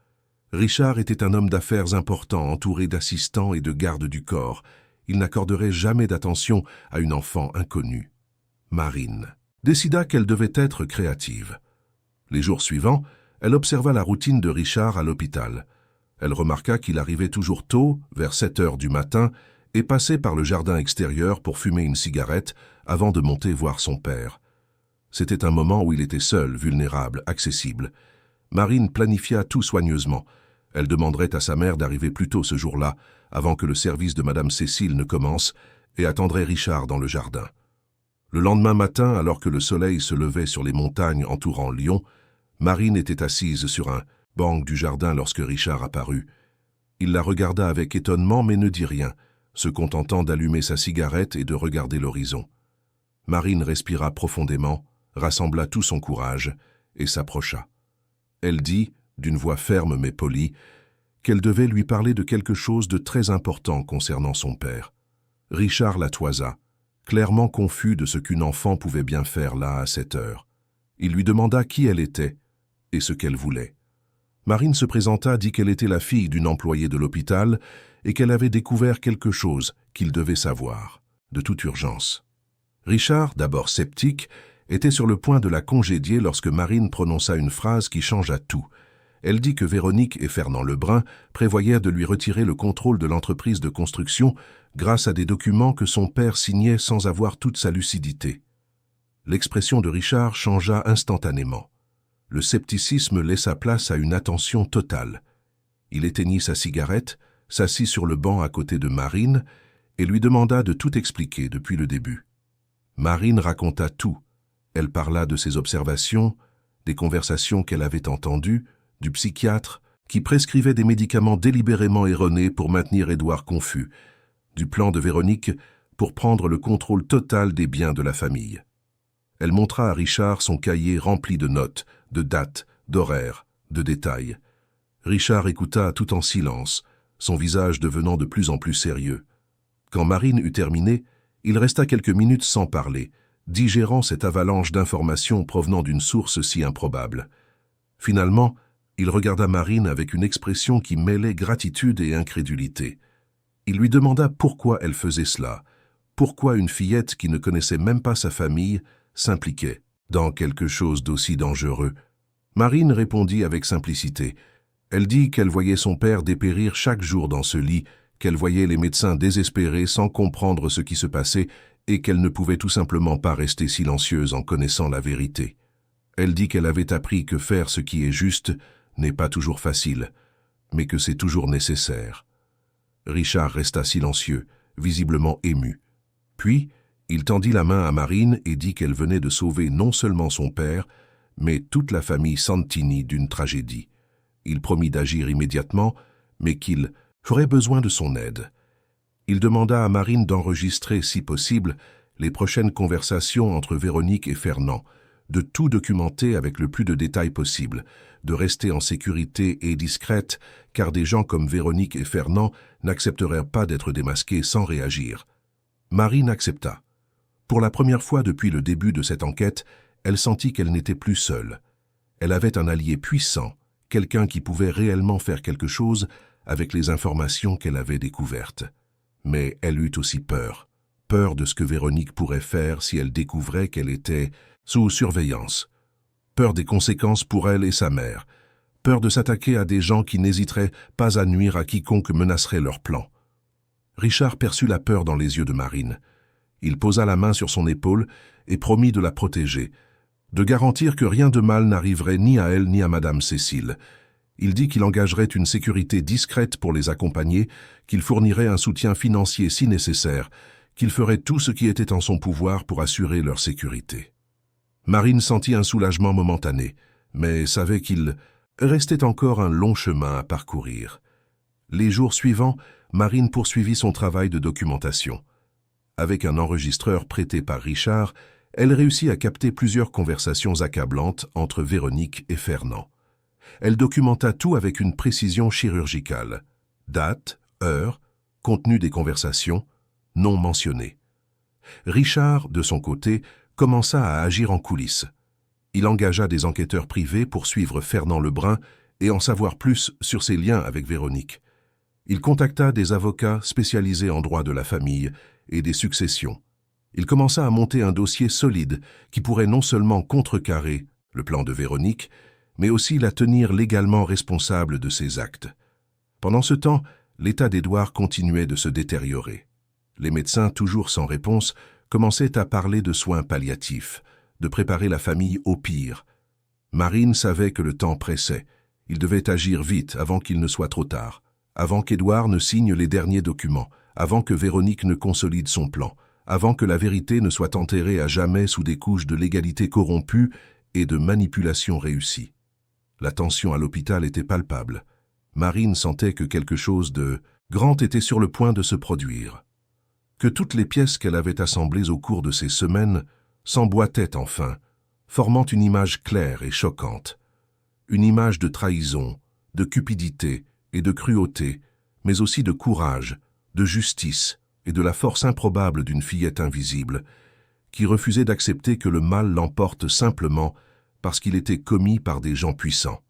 Richard était un homme d'affaires important, entouré d'assistants et de gardes du corps. Il n'accorderait jamais d'attention à une enfant inconnue. Marine décida qu'elle devait être créative. Les jours suivants, elle observa la routine de Richard à l'hôpital. Elle remarqua qu'il arrivait toujours tôt, vers 7 heures du matin, et passait par le jardin extérieur pour fumer une cigarette avant de monter voir son père. C'était un moment où il était seul, vulnérable, accessible. Marine planifia tout soigneusement. Elle demanderait à sa mère d'arriver plus tôt ce jour-là, avant que le service de Madame Cécile ne commence, et attendrait Richard dans le jardin. Le lendemain matin, alors que le soleil se levait sur les montagnes entourant Lyon, Marine était assise sur un banc du jardin lorsque Richard apparut. Il la regarda avec étonnement mais ne dit rien, se contentant d'allumer sa cigarette et de regarder l'horizon. Marine respira profondément, rassembla tout son courage et s'approcha. Elle dit, d'une voix ferme mais polie, qu'elle devait lui parler de quelque chose de très important concernant son père. Richard la toisa, clairement confus de ce qu'une enfant pouvait bien faire là à cette heure. Il lui demanda qui elle était et ce qu'elle voulait. Marine se présenta, dit qu'elle était la fille d'une employée de l'hôpital et qu'elle avait découvert quelque chose qu'il devait savoir, de toute urgence. Richard, d'abord sceptique, était sur le point de la congédier lorsque Marine prononça une phrase qui changea tout. Elle dit que Véronique et Fernand Lebrun prévoyaient de lui retirer le contrôle de l'entreprise de construction grâce à des documents que son père signait sans avoir toute sa lucidité. L'expression de Richard changea instantanément. Le scepticisme laissa place à une attention totale. Il éteignit sa cigarette, s'assit sur le banc à côté de Marine et lui demanda de tout expliquer depuis le début. Marine raconta tout. Elle parla de ses observations, des conversations qu'elle avait entendues, du psychiatre qui prescrivait des médicaments délibérément erronés pour maintenir Édouard confus, du plan de Véronique pour prendre le contrôle total des biens de la famille. Elle montra à Richard son cahier rempli de notes, de dates, d'horaires, de détails. Richard écouta tout en silence, son visage devenant de plus en plus sérieux. Quand Marine eut terminé, il resta quelques minutes sans parler, digérant cette avalanche d'informations provenant d'une source si improbable. Finalement, il regarda Marine avec une expression qui mêlait gratitude et incrédulité. Il lui demanda pourquoi elle faisait cela, pourquoi une fillette qui ne connaissait même pas sa famille s'impliquait dans quelque chose d'aussi dangereux. Marine répondit avec simplicité. Elle dit qu'elle voyait son père dépérir chaque jour dans ce lit, qu'elle voyait les médecins désespérés sans comprendre ce qui se passait et qu'elle ne pouvait tout simplement pas rester silencieuse en connaissant la vérité. Elle dit qu'elle avait appris que faire ce qui est juste n'est pas toujours facile, mais que c'est toujours nécessaire. Richard resta silencieux, visiblement ému. Puis, il tendit la main à Marine et dit qu'elle venait de sauver non seulement son père, mais toute la famille Santini d'une tragédie. Il promit d'agir immédiatement, mais qu'il ferait besoin de son aide. Il demanda à Marine d'enregistrer, si possible, les prochaines conversations entre Véronique et Fernand, de tout documenter avec le plus de détails possible, de rester en sécurité et discrète, car des gens comme Véronique et Fernand n'accepteraient pas d'être démasqués sans réagir. Marine accepta. Pour la première fois depuis le début de cette enquête, elle sentit qu'elle n'était plus seule. Elle avait un allié puissant, quelqu'un qui pouvait réellement faire quelque chose avec les informations qu'elle avait découvertes. Mais elle eut aussi peur. Peur de ce que Véronique pourrait faire si elle découvrait qu'elle était sous surveillance. Peur des conséquences pour elle et sa mère. Peur de s'attaquer à des gens qui n'hésiteraient pas à nuire à quiconque menacerait leur plan. Richard perçut la peur dans les yeux de Marine. Il posa la main sur son épaule et promit de la protéger, de garantir que rien de mal n'arriverait ni à elle ni à Madame Cécile. Il dit qu'il engagerait une sécurité discrète pour les accompagner, qu'il fournirait un soutien financier si nécessaire, qu'il ferait tout ce qui était en son pouvoir pour assurer leur sécurité. Marine sentit un soulagement momentané, mais savait qu'il restait encore un long chemin à parcourir. Les jours suivants, Marine poursuivit son travail de documentation. Avec un enregistreur prêté par Richard, elle réussit à capter plusieurs conversations accablantes entre Véronique et Fernand. Elle documenta tout avec une précision chirurgicale. Date, heure, contenu des conversations, non mentionnés. Richard, de son côté, commença à agir en coulisses. Il engagea des enquêteurs privés pour suivre Fernand Lebrun et en savoir plus sur ses liens avec Véronique. Il contacta des avocats spécialisés en droit de la famille et des successions. Il commença à monter un dossier solide qui pourrait non seulement contrecarrer le plan de Véronique, mais aussi la tenir légalement responsable de ses actes. Pendant ce temps, l'état d'Édouard continuait de se détériorer. Les médecins, toujours sans réponse, commençaient à parler de soins palliatifs, de préparer la famille au pire. Marine savait que le temps pressait. Il devait agir vite avant qu'il ne soit trop tard, avant qu'Édouard ne signe les derniers documents, avant que Véronique ne consolide son plan, avant que la vérité ne soit enterrée à jamais sous des couches de légalité corrompue et de manipulation réussie. La tension à l'hôpital était palpable. Marine sentait que quelque chose de grand était sur le point de se produire. Que toutes les pièces qu'elle avait assemblées au cours de ces semaines s'emboîtaient enfin, formant une image claire et choquante. Une image de trahison, de cupidité et de cruauté, mais aussi de courage, de justice et de la force improbable d'une fillette invisible, qui refusait d'accepter que le mal l'emporte simplement parce qu'il était commis par des gens puissants.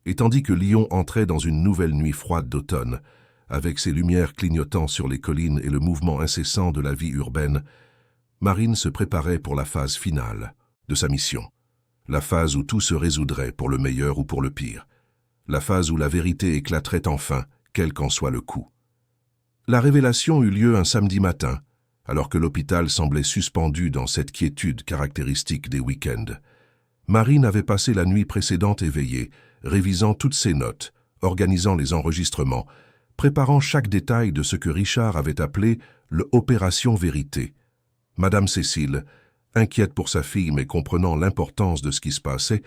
Et tandis que Lyon entrait dans une nouvelle nuit froide d'automne, avec ses lumières clignotant sur les collines et le mouvement incessant de la vie urbaine, Marine se préparait pour la phase finale de sa mission. La phase où tout se résoudrait pour le meilleur ou pour le pire. La phase où la vérité éclaterait enfin, quel qu'en soit le coup. La révélation eut lieu un samedi matin, alors que l'hôpital semblait suspendu dans cette quiétude caractéristique des week-ends. Marine avait passé la nuit précédente éveillée, révisant toutes ses notes, organisant les enregistrements, préparant chaque détail de ce que Richard avait appelé le « Opération Vérité ». Madame Cécile, inquiète pour sa fille mais comprenant l'importance de ce qui se passait,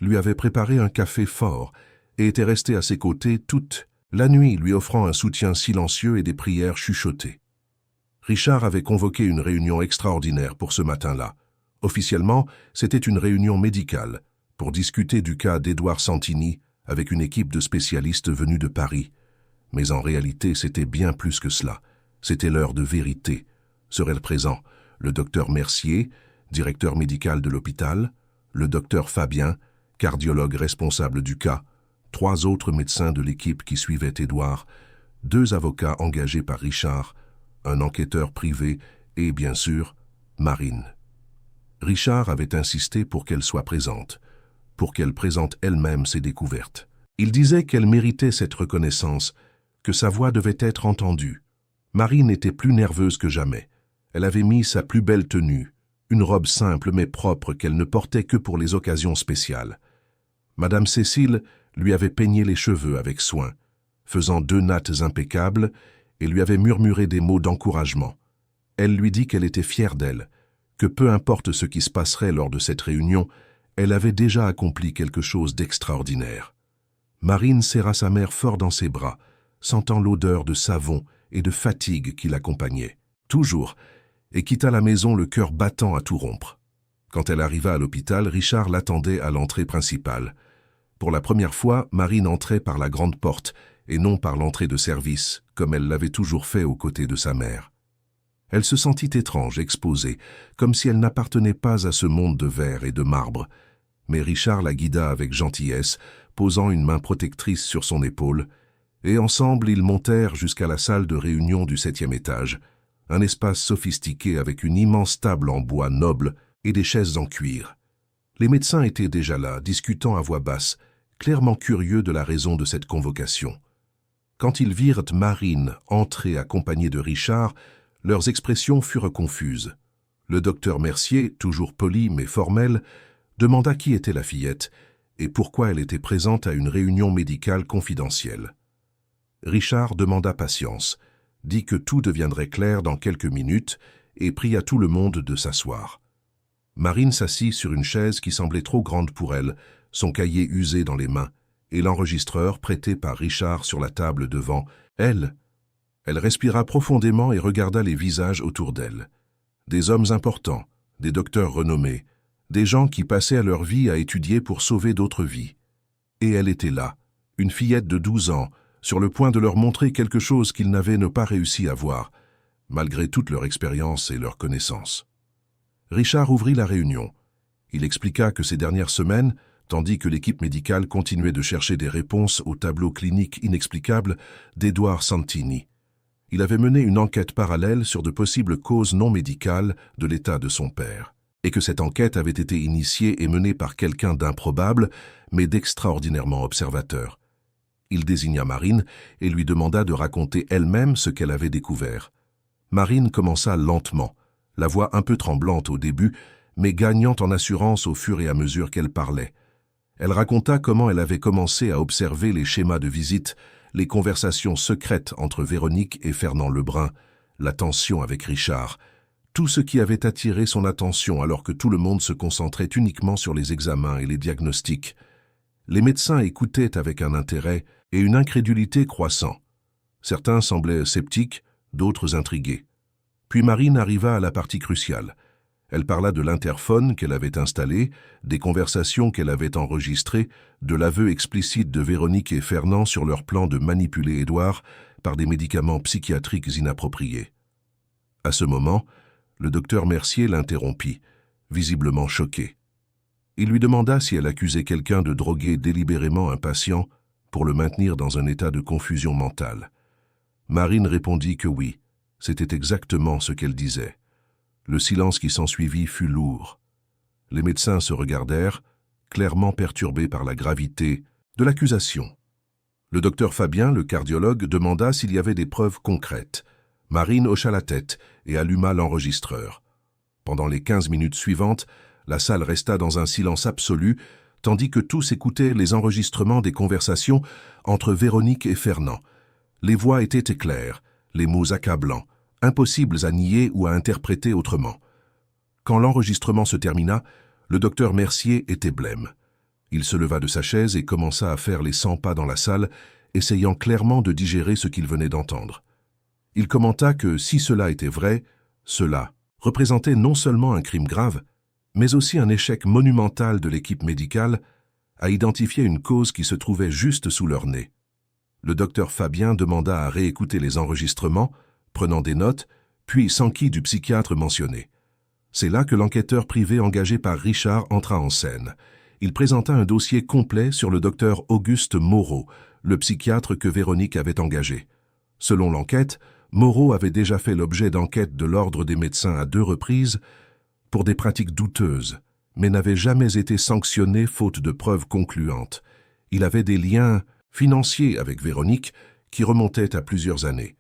lui avait préparé un café fort et était restée à ses côtés toute la nuit, lui offrant un soutien silencieux et des prières chuchotées. Richard avait convoqué une réunion extraordinaire pour ce matin-là. Officiellement, c'était une réunion médicale pour discuter du cas d'Édouard Santini avec une équipe de spécialistes venus de Paris. Mais en réalité, c'était bien plus que cela. C'était l'heure de vérité. Seraient présents le docteur Mercier, directeur médical de l'hôpital, le docteur Fabien, cardiologue responsable du cas, 3 autres médecins de l'équipe qui suivaient Édouard, 2 avocats engagés par Richard, un enquêteur privé et, bien sûr, Marine. Richard avait insisté pour qu'elle soit présente, pour qu'elle présente elle-même ses découvertes. Il disait qu'elle méritait cette reconnaissance, que sa voix devait être entendue. Marine était plus nerveuse que jamais. Elle avait mis sa plus belle tenue, une robe simple mais propre qu'elle ne portait que pour les occasions spéciales. Madame Cécile lui avait peigné les cheveux avec soin, faisant 2 nattes impeccables, et lui avait murmuré des mots d'encouragement. Elle lui dit qu'elle était fière d'elle, que peu importe ce qui se passerait lors de cette réunion, elle avait déjà accompli quelque chose d'extraordinaire. Marine serra sa mère fort dans ses bras, sentant l'odeur de savon et de fatigue qui l'accompagnait, toujours, et quitta la maison le cœur battant à tout rompre. Quand elle arriva à l'hôpital, Richard l'attendait à l'entrée principale. Pour la première fois, Marine entrait par la grande porte et non par l'entrée de service, comme elle l'avait toujours fait aux côtés de sa mère. Elle se sentit étrange, exposée, comme si elle n'appartenait pas à ce monde de verre et de marbre. Mais Richard la guida avec gentillesse, posant une main protectrice sur son épaule, et ensemble ils montèrent jusqu'à la salle de réunion du 7e étage, un espace sophistiqué avec une immense table en bois noble et des chaises en cuir. Les médecins étaient déjà là, discutant à voix basse, clairement curieux de la raison de cette convocation. Quand ils virent Marine entrer accompagnée de Richard, leurs expressions furent confuses. Le docteur Mercier, toujours poli mais formel, demanda qui était la fillette et pourquoi elle était présente à une réunion médicale confidentielle. Richard demanda patience, dit que tout deviendrait clair dans quelques minutes et pria tout le monde de s'asseoir. Marine s'assit sur une chaise qui semblait trop grande pour elle, son cahier usé dans les mains, et l'enregistreur prêté par Richard sur la table devant elle. Elle respira profondément et regarda les visages autour d'elle. Des hommes importants, des docteurs renommés, des gens qui passaient à leur vie à étudier pour sauver d'autres vies. Et elle était là, une fillette de 12 ans, sur le point de leur montrer quelque chose qu'ils n'avaient pas réussi à voir, malgré toute leur expérience et leur connaissance. Richard ouvrit la réunion. Il expliqua que ces dernières semaines, tandis que l'équipe médicale continuait de chercher des réponses au tableau clinique inexplicable d'Édouard Santini, il avait mené une enquête parallèle sur de possibles causes non médicales de l'état de son père, et que cette enquête avait été initiée et menée par quelqu'un d'improbable, mais d'extraordinairement observateur. Il désigna Marine et lui demanda de raconter elle-même ce qu'elle avait découvert. Marine commença lentement, la voix un peu tremblante au début, mais gagnant en assurance au fur et à mesure qu'elle parlait. Elle raconta comment elle avait commencé à observer les schémas de visite, les conversations secrètes entre Véronique et Fernand Lebrun, la tension avec Richard, tout ce qui avait attiré son attention alors que tout le monde se concentrait uniquement sur les examens et les diagnostics. Les médecins écoutaient avec un intérêt et une incrédulité croissant. Certains semblaient sceptiques, d'autres intrigués. Puis Marine arriva à la partie cruciale. Elle parla de l'interphone qu'elle avait installé, des conversations qu'elle avait enregistrées, de l'aveu explicite de Véronique et Fernand sur leur plan de manipuler Édouard par des médicaments psychiatriques inappropriés. À ce moment, le docteur Mercier l'interrompit, visiblement choqué. Il lui demanda si elle accusait quelqu'un de droguer délibérément un patient pour le maintenir dans un état de confusion mentale. Marine répondit que oui, c'était exactement ce qu'elle disait. Le silence qui s'ensuivit fut lourd. Les médecins se regardèrent, clairement perturbés par la gravité de l'accusation. Le docteur Fabien, le cardiologue, demanda s'il y avait des preuves concrètes. Marine hocha la tête et alluma l'enregistreur. Pendant les 15 minutes suivantes, la salle resta dans un silence absolu, tandis que tous écoutaient les enregistrements des conversations entre Véronique et Fernand. Les voix étaient claires, les mots accablants, impossibles à nier ou à interpréter autrement. Quand l'enregistrement se termina, le docteur Mercier était blême. Il se leva de sa chaise et commença à faire les 100 pas dans la salle, essayant clairement de digérer ce qu'il venait d'entendre. Il commenta que si cela était vrai, cela représentait non seulement un crime grave, mais aussi un échec monumental de l'équipe médicale à identifier une cause qui se trouvait juste sous leur nez. Le docteur Fabien demanda à réécouter les enregistrements, prenant des notes, puis s'enquit du psychiatre mentionné. C'est là que l'enquêteur privé engagé par Richard entra en scène. Il présenta un dossier complet sur le docteur Auguste Moreau, le psychiatre que Véronique avait engagé. Selon l'enquête, Moreau avait déjà fait l'objet d'enquêtes de l'Ordre des médecins à 2 reprises pour des pratiques douteuses, mais n'avait jamais été sanctionné faute de preuves concluantes. Il avait des liens financiers avec Véronique qui remontaient à plusieurs années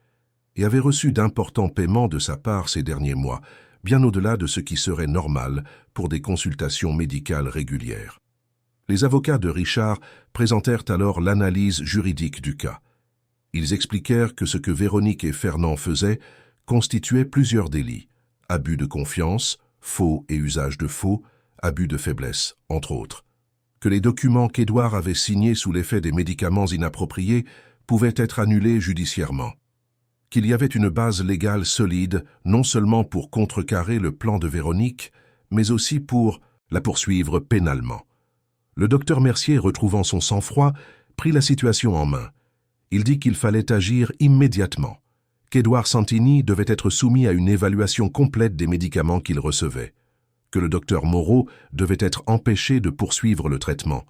et avait reçu d'importants paiements de sa part ces derniers mois, bien au-delà de ce qui serait normal pour des consultations médicales régulières. Les avocats de Richard présentèrent alors l'analyse juridique du cas. Ils expliquèrent que ce que Véronique et Fernand faisaient constituait plusieurs délits, abus de confiance, faux et usage de faux, abus de faiblesse, entre autres. Que les documents qu'Édouard avait signés sous l'effet des médicaments inappropriés pouvaient être annulés judiciairement. Qu'il y avait une base légale solide, non seulement pour contrecarrer le plan de Véronique, mais aussi pour la poursuivre pénalement. Le docteur Mercier, retrouvant son sang-froid, prit la situation en main. Il dit qu'il fallait agir immédiatement, qu'Édouard Santini devait être soumis à une évaluation complète des médicaments qu'il recevait, que le docteur Moreau devait être empêché de poursuivre le traitement,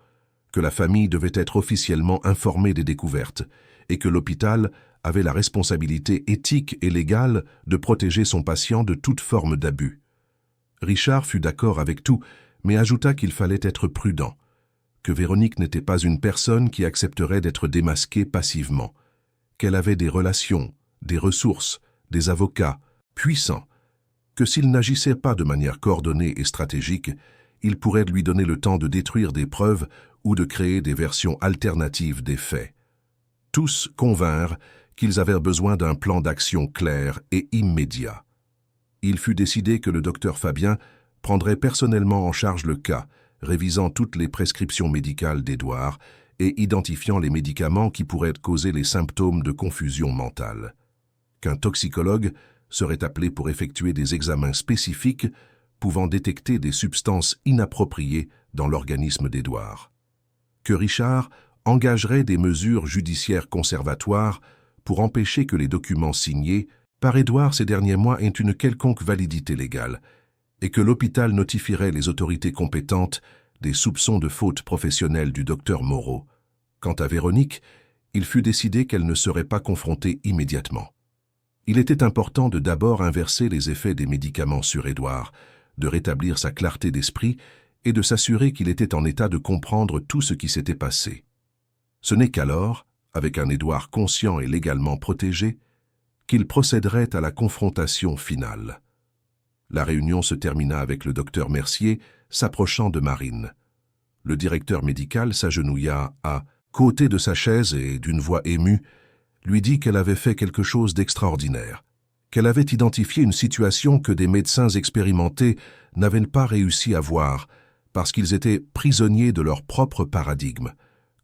que la famille devait être officiellement informée des découvertes et que l'hôpital avait la responsabilité éthique et légale de protéger son patient de toute forme d'abus. Richard fut d'accord avec tout, mais ajouta qu'il fallait être prudent, que Véronique n'était pas une personne qui accepterait d'être démasquée passivement, qu'elle avait des relations, des ressources, des avocats puissants, que s'il n'agissait pas de manière coordonnée et stratégique, il pourrait lui donner le temps de détruire des preuves ou de créer des versions alternatives des faits. Tous convinrent qu'ils avaient besoin d'un plan d'action clair et immédiat. Il fut décidé que le docteur Fabien prendrait personnellement en charge le cas, révisant toutes les prescriptions médicales d'Édouard et identifiant les médicaments qui pourraient causer les symptômes de confusion mentale. Qu'un toxicologue serait appelé pour effectuer des examens spécifiques pouvant détecter des substances inappropriées dans l'organisme d'Édouard. Que Richard engagerait des mesures judiciaires conservatoires pour empêcher que les documents signés par Édouard ces derniers mois aient une quelconque validité légale, et que l'hôpital notifierait les autorités compétentes des soupçons de faute professionnelle du docteur Moreau. Quant à Véronique, il fut décidé qu'elle ne serait pas confrontée immédiatement. Il était important de d'abord inverser les effets des médicaments sur Édouard, de rétablir sa clarté d'esprit et de s'assurer qu'il était en état de comprendre tout ce qui s'était passé. Ce n'est qu'alors, avec un Édouard conscient et légalement protégé, qu'il procéderait à la confrontation finale. La réunion se termina avec le docteur Mercier s'approchant de Marine. Le directeur médical s'agenouilla à côté de sa chaise et, d'une voix émue, lui dit qu'elle avait fait quelque chose d'extraordinaire, qu'elle avait identifié une situation que des médecins expérimentés n'avaient pas réussi à voir parce qu'ils étaient prisonniers de leur propre paradigme,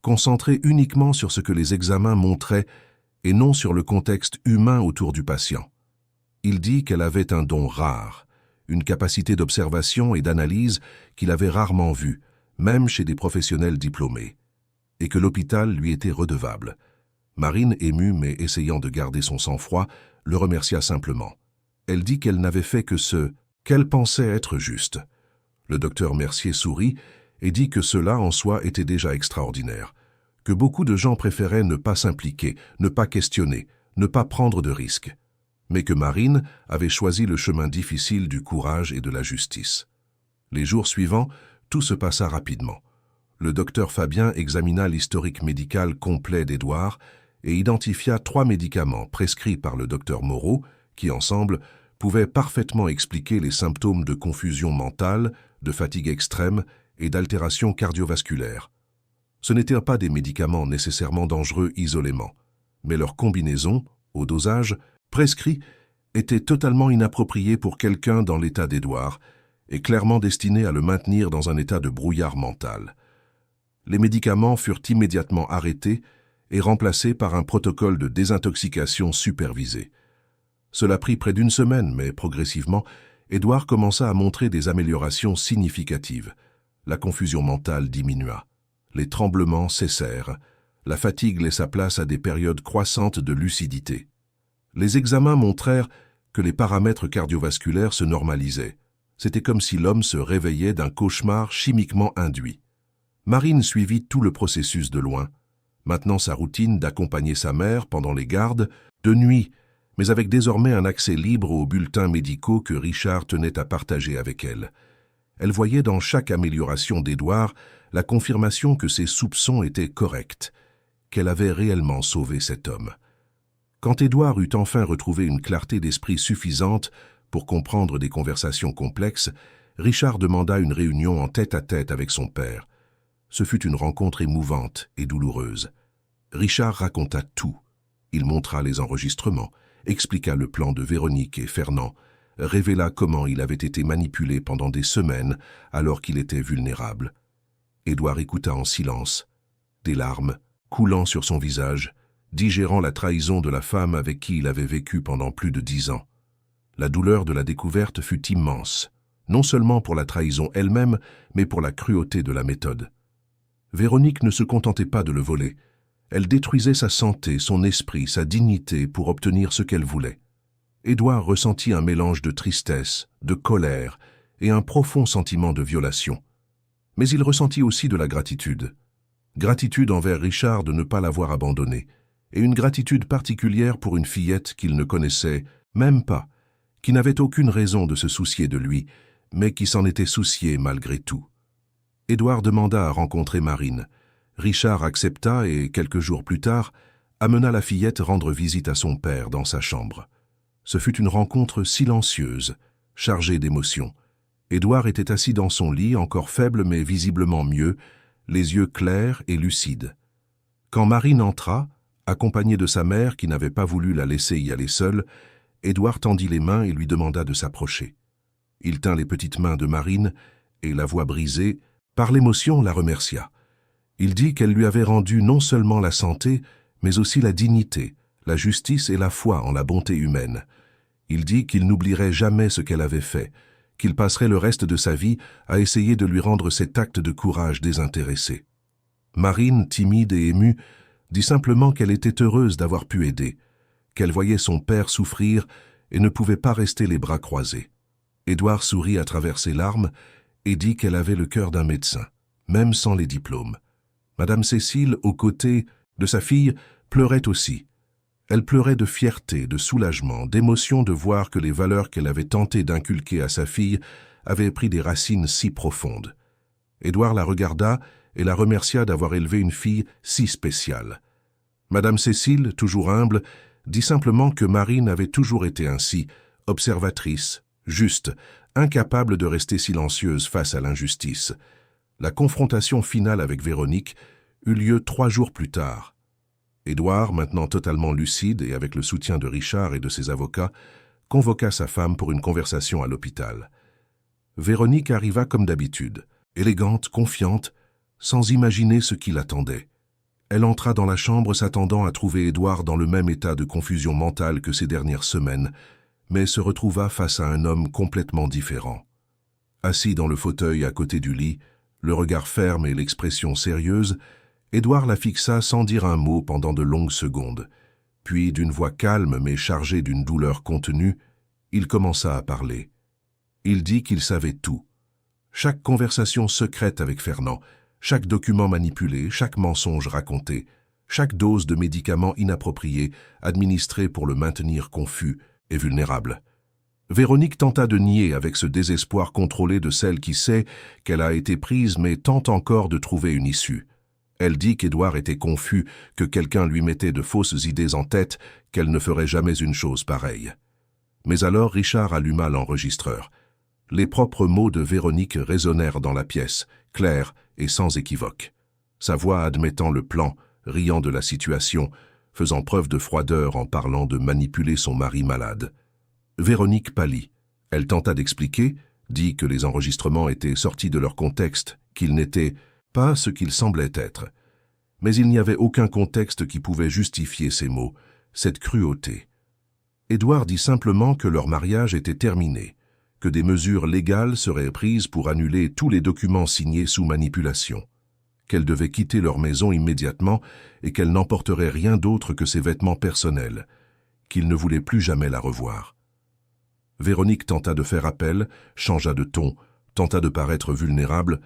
concentrés uniquement sur ce que les examens montraient et non sur le contexte humain autour du patient. Il dit qu'elle avait un don rare, une capacité d'observation et d'analyse qu'il avait rarement vue, même chez des professionnels diplômés, et que l'hôpital lui était redevable. Marine, émue mais essayant de garder son sang-froid, le remercia simplement. Elle dit qu'elle n'avait fait que ce qu'elle pensait être juste. Le docteur Mercier sourit et dit que cela en soi était déjà extraordinaire, que beaucoup de gens préféraient ne pas s'impliquer, ne pas questionner, ne pas prendre de risques, mais que Marine avait choisi le chemin difficile du courage et de la justice. Les jours suivants, tout se passa rapidement. Le docteur Fabien examina l'historique médical complet d'Édouard et identifia 3 médicaments prescrits par le docteur Moreau qui, ensemble, pouvaient parfaitement expliquer les symptômes de confusion mentale, de fatigue extrême et d'altération cardiovasculaire. Ce n'étaient pas des médicaments nécessairement dangereux isolément, mais leur combinaison, au dosage, prescrit, était totalement inappropriée pour quelqu'un dans l'état d'Édouard et clairement destinée à le maintenir dans un état de brouillard mental. Les médicaments furent immédiatement arrêtés et remplacés par un protocole de désintoxication supervisé. Cela prit près d'1 semaine, mais progressivement, Édouard commença à montrer des améliorations significatives. La confusion mentale diminua. Les tremblements cessèrent. La fatigue laissa place à des périodes croissantes de lucidité. Les examens montrèrent que les paramètres cardiovasculaires se normalisaient. C'était comme si l'homme se réveillait d'un cauchemar chimiquement induit. Marine suivit tout le processus de loin. Maintenant sa routine d'accompagner sa mère pendant les gardes, de nuit, mais avec désormais un accès libre aux bulletins médicaux que Richard tenait à partager avec elle. Elle voyait dans chaque amélioration d'Édouard la confirmation que ses soupçons étaient corrects, qu'elle avait réellement sauvé cet homme. Quand Édouard eut enfin retrouvé une clarté d'esprit suffisante pour comprendre des conversations complexes, Richard demanda une réunion en tête-à-tête avec son père. Ce fut une rencontre émouvante et douloureuse. Richard raconta tout. Il montra les enregistrements, expliqua le plan de Véronique et Fernand, révéla comment il avait été manipulé pendant des semaines alors qu'il était vulnérable. Édouard écouta en silence, des larmes coulant sur son visage, digérant la trahison de la femme avec qui il avait vécu pendant plus de 10 ans. La douleur de la découverte fut immense, non seulement pour la trahison elle-même, mais pour la cruauté de la méthode. Véronique ne se contentait pas de le voler. Elle détruisait sa santé, son esprit, sa dignité pour obtenir ce qu'elle voulait. Édouard ressentit un mélange de tristesse, de colère et un profond sentiment de violation. Mais il ressentit aussi de la gratitude. Gratitude envers Richard de ne pas l'avoir abandonné, et une gratitude particulière pour une fillette qu'il ne connaissait même pas, qui n'avait aucune raison de se soucier de lui, mais qui s'en était souciée malgré tout. Édouard demanda à rencontrer Marine. Richard accepta et, quelques jours plus tard, amena la fillette rendre visite à son père dans sa chambre. Ce fut une rencontre silencieuse, chargée d'émotions. Édouard était assis dans son lit, encore faible mais visiblement mieux, les yeux clairs et lucides. Quand Marine entra, accompagnée de sa mère qui n'avait pas voulu la laisser y aller seule, Édouard tendit les mains et lui demanda de s'approcher. Il tint les petites mains de Marine et, la voix brisée, par l'émotion, la remercia. Il dit qu'elle lui avait rendu non seulement la santé, mais aussi la dignité, la justice et la foi en la bonté humaine. Il dit qu'il n'oublierait jamais ce qu'elle avait fait, qu'il passerait le reste de sa vie à essayer de lui rendre cet acte de courage désintéressé. Marine, timide et émue, dit simplement qu'elle était heureuse d'avoir pu aider, qu'elle voyait son père souffrir et ne pouvait pas rester les bras croisés. Édouard sourit à travers ses larmes et dit qu'elle avait le cœur d'un médecin, même sans les diplômes. Madame Cécile, aux côtés de sa fille, pleurait aussi. Elle pleurait de fierté, de soulagement, d'émotion de voir que les valeurs qu'elle avait tenté d'inculquer à sa fille avaient pris des racines si profondes. Édouard la regarda et la remercia d'avoir élevé une fille si spéciale. Madame Cécile, toujours humble, dit simplement que Marine avait toujours été ainsi, observatrice, juste, incapable de rester silencieuse face à l'injustice. La confrontation finale avec Véronique eut lieu 3 jours plus tard. Édouard, maintenant totalement lucide et avec le soutien de Richard et de ses avocats, convoqua sa femme pour une conversation à l'hôpital. Véronique arriva comme d'habitude, élégante, confiante, sans imaginer ce qui l'attendait. Elle entra dans la chambre s'attendant à trouver Édouard dans le même état de confusion mentale que ces dernières semaines, mais se retrouva face à un homme complètement différent. Assis dans le fauteuil à côté du lit, le regard ferme et l'expression sérieuse, Édouard la fixa sans dire un mot pendant de longues secondes. Puis, d'une voix calme mais chargée d'une douleur contenue, il commença à parler. Il dit qu'il savait tout. Chaque conversation secrète avec Fernand, chaque document manipulé, chaque mensonge raconté, chaque dose de médicaments inappropriés administrée pour le maintenir confus et vulnérable. Véronique tenta de nier avec ce désespoir contrôlé de celle qui sait qu'elle a été prise mais tente encore de trouver une issue. Elle dit qu'Édouard était confus, que quelqu'un lui mettait de fausses idées en tête, qu'elle ne ferait jamais une chose pareille. Mais alors Richard alluma l'enregistreur. Les propres mots de Véronique résonnèrent dans la pièce, clairs et sans équivoque. Sa voix admettant le plan, riant de la situation, faisant preuve de froideur en parlant de manipuler son mari malade. Véronique pâlit. Elle tenta d'expliquer, dit que les enregistrements étaient sortis de leur contexte, qu'ils n'étaient pas ce qu'ils semblaient être. Mais il n'y avait aucun contexte qui pouvait justifier ces mots, cette cruauté. Édouard dit simplement que leur mariage était terminé, que des mesures légales seraient prises pour annuler tous les documents signés sous manipulation, qu'elle devait quitter leur maison immédiatement et qu'elle n'emporterait rien d'autre que ses vêtements personnels, qu'il ne voulait plus jamais la revoir. Véronique tenta de faire appel, changea de ton, tenta de paraître vulnérable,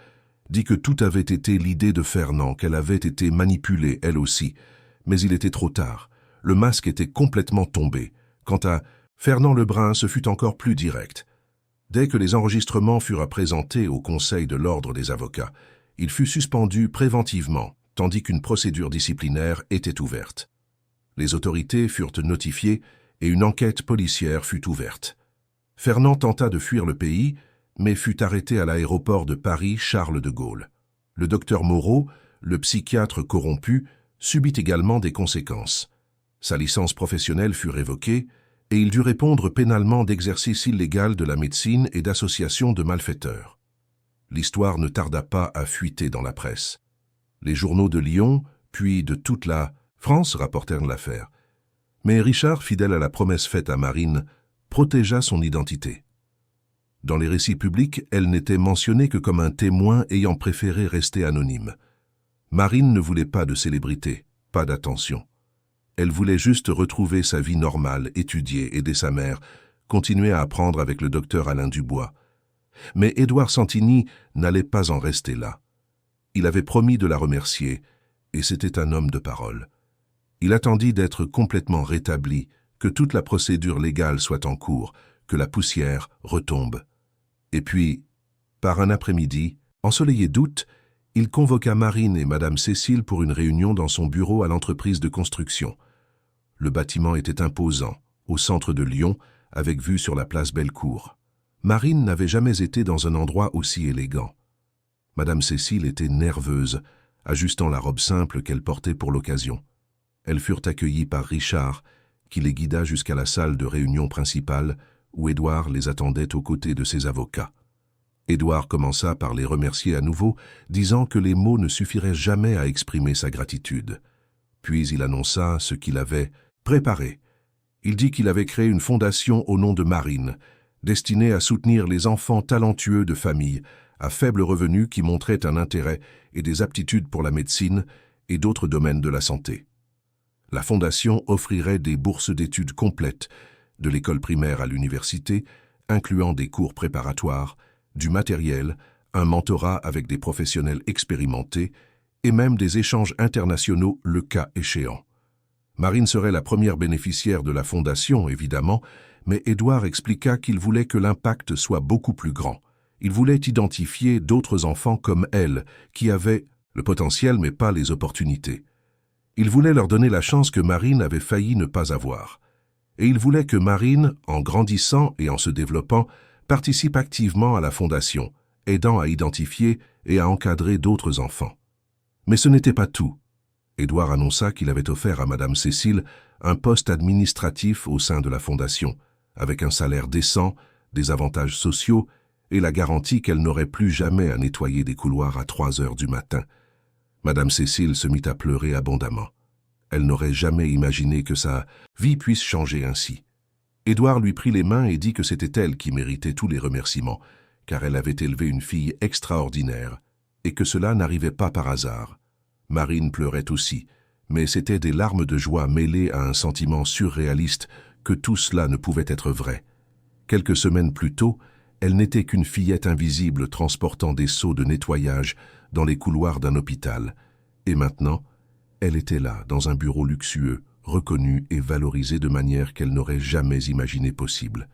dit que tout avait été l'idée de Fernand, qu'elle avait été manipulée, elle aussi. Mais il était trop tard. Le masque était complètement tombé. Quant à Fernand Lebrun, ce fut encore plus direct. Dès que les enregistrements furent présentés au Conseil de l'Ordre des avocats, il fut suspendu préventivement, tandis qu'une procédure disciplinaire était ouverte. Les autorités furent notifiées et une enquête policière fut ouverte. Fernand tenta de fuir le pays, mais fut arrêté à l'aéroport de Paris Charles de Gaulle. Le docteur Moreau, le psychiatre corrompu, subit également des conséquences. Sa licence professionnelle fut révoquée et il dut répondre pénalement d'exercice illégal de la médecine et d'association de malfaiteurs. L'histoire ne tarda pas à fuiter dans la presse. Les journaux de Lyon, puis de toute la France rapportèrent l'affaire. Mais Richard, fidèle à la promesse faite à Marine, protégea son identité. Dans les récits publics, elle n'était mentionnée que comme un témoin ayant préféré rester anonyme. Marine ne voulait pas de célébrité, pas d'attention. Elle voulait juste retrouver sa vie normale, étudier, aider sa mère, continuer à apprendre avec le docteur Alain Dubois. Mais Édouard Santini n'allait pas en rester là. Il avait promis de la remercier, et c'était un homme de parole. Il attendit d'être complètement rétabli, que toute la procédure légale soit en cours, que la poussière retombe. Et puis, par un après-midi, ensoleillé d'août, il convoqua Marine et Madame Cécile pour une réunion dans son bureau à l'entreprise de construction. Le bâtiment était imposant, au centre de Lyon, avec vue sur la place Bellecour. Marine n'avait jamais été dans un endroit aussi élégant. Madame Cécile était nerveuse, ajustant la robe simple qu'elle portait pour l'occasion. Elles furent accueillies par Richard, qui les guida jusqu'à la salle de réunion principale, où Édouard les attendait aux côtés de ses avocats. Édouard commença par les remercier à nouveau, disant que les mots ne suffiraient jamais à exprimer sa gratitude. Puis il annonça ce qu'il avait préparé. Il dit qu'il avait créé une fondation au nom de Marine, destinée à soutenir les enfants talentueux de familles, à faible revenu qui montraient un intérêt et des aptitudes pour la médecine et d'autres domaines de la santé. La fondation offrirait des bourses d'études complètes, de l'école primaire à l'université, incluant des cours préparatoires, du matériel, un mentorat avec des professionnels expérimentés et même des échanges internationaux le cas échéant. Marine serait la première bénéficiaire de la fondation, évidemment, mais Édouard expliqua qu'il voulait que l'impact soit beaucoup plus grand. Il voulait identifier d'autres enfants comme elle, qui avaient le potentiel mais pas les opportunités. Il voulait leur donner la chance que Marine avait failli ne pas avoir. Et il voulait que Marine, en grandissant et en se développant, participe activement à la fondation, aidant à identifier et à encadrer d'autres enfants. Mais ce n'était pas tout. Édouard annonça qu'il avait offert à Madame Cécile un poste administratif au sein de la fondation, avec un salaire décent, des avantages sociaux et la garantie qu'elle n'aurait plus jamais à nettoyer des couloirs à 3 heures du matin. Madame Cécile se mit à pleurer abondamment. Elle n'aurait jamais imaginé que sa vie puisse changer ainsi. Édouard lui prit les mains et dit que c'était elle qui méritait tous les remerciements, car elle avait élevé une fille extraordinaire, et que cela n'arrivait pas par hasard. Marine pleurait aussi, mais c'était des larmes de joie mêlées à un sentiment surréaliste que tout cela ne pouvait être vrai. Quelques semaines plus tôt, Elle n'était qu'une fillette invisible transportant des seaux de nettoyage dans les couloirs d'un hôpital. Et maintenant, elle était là, dans un bureau luxueux, reconnue et valorisée de manière qu'elle n'aurait jamais imaginé possible.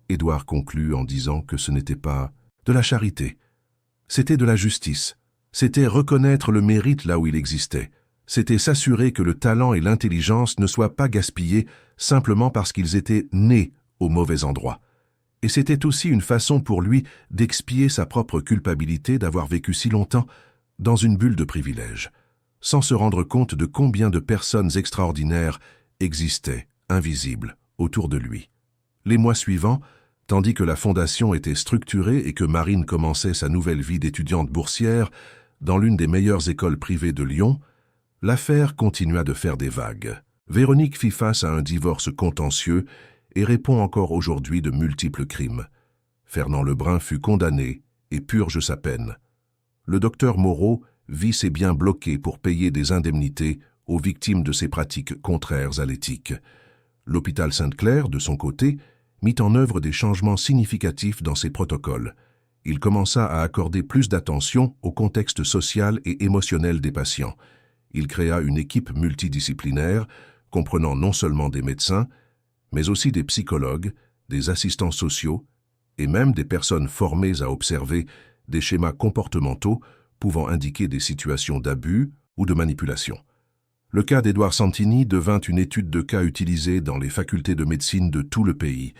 Édouard conclut en disant que ce n'était pas de la charité, c'était de la justice. C'était reconnaître le mérite là où il existait. C'était s'assurer que le talent et l'intelligence ne soient pas gaspillés simplement parce qu'ils étaient nés au mauvais endroit. Et c'était aussi une façon pour lui d'expier sa propre culpabilité d'avoir vécu si longtemps dans une bulle de privilèges, sans se rendre compte de combien de personnes extraordinaires existaient, invisibles, autour de lui. Les mois suivants, tandis que la fondation était structurée et que Marine commençait sa nouvelle vie d'étudiante boursière dans l'une des meilleures écoles privées de Lyon, l'affaire continua de faire des vagues. Véronique fit face à un divorce contentieux et répond encore aujourd'hui de multiples crimes. Fernand Lebrun fut condamné et purge sa peine. Le docteur Moreau vit ses biens bloqués pour payer des indemnités aux victimes de ces pratiques contraires à l'éthique. L'hôpital Sainte-Claire, de son côté, mit en œuvre des changements significatifs dans ses protocoles. Il commença à accorder plus d'attention au contexte social et émotionnel des patients. Il créa une équipe multidisciplinaire, comprenant non seulement des médecins, mais aussi des psychologues, des assistants sociaux et même des personnes formées à observer des schémas comportementaux pouvant indiquer des situations d'abus ou de manipulation. Le cas d'Édouard Santini devint une étude de cas utilisée dans les facultés de médecine de tout le pays,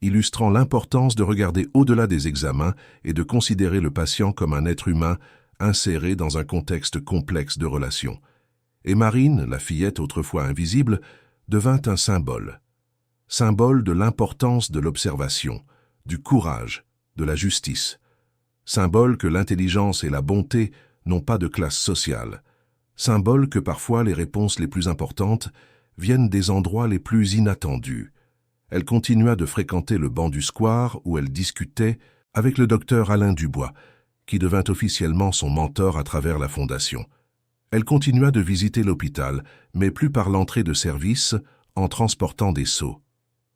illustrant l'importance de regarder au-delà des examens et de considérer le patient comme un être humain inséré dans un contexte complexe de relations. Et Marine, la fillette autrefois invisible, devint un symbole. Symbole de l'importance de l'observation, du courage, de la justice. Symbole que l'intelligence et la bonté n'ont pas de classe sociale. Symbole que parfois les réponses les plus importantes viennent des endroits les plus inattendus. Elle continua de fréquenter le banc du square où elle discutait avec le docteur Alain Dubois, qui devint officiellement son mentor à travers la fondation. Elle continua de visiter l'hôpital, mais plus par l'entrée de service, en transportant des seaux.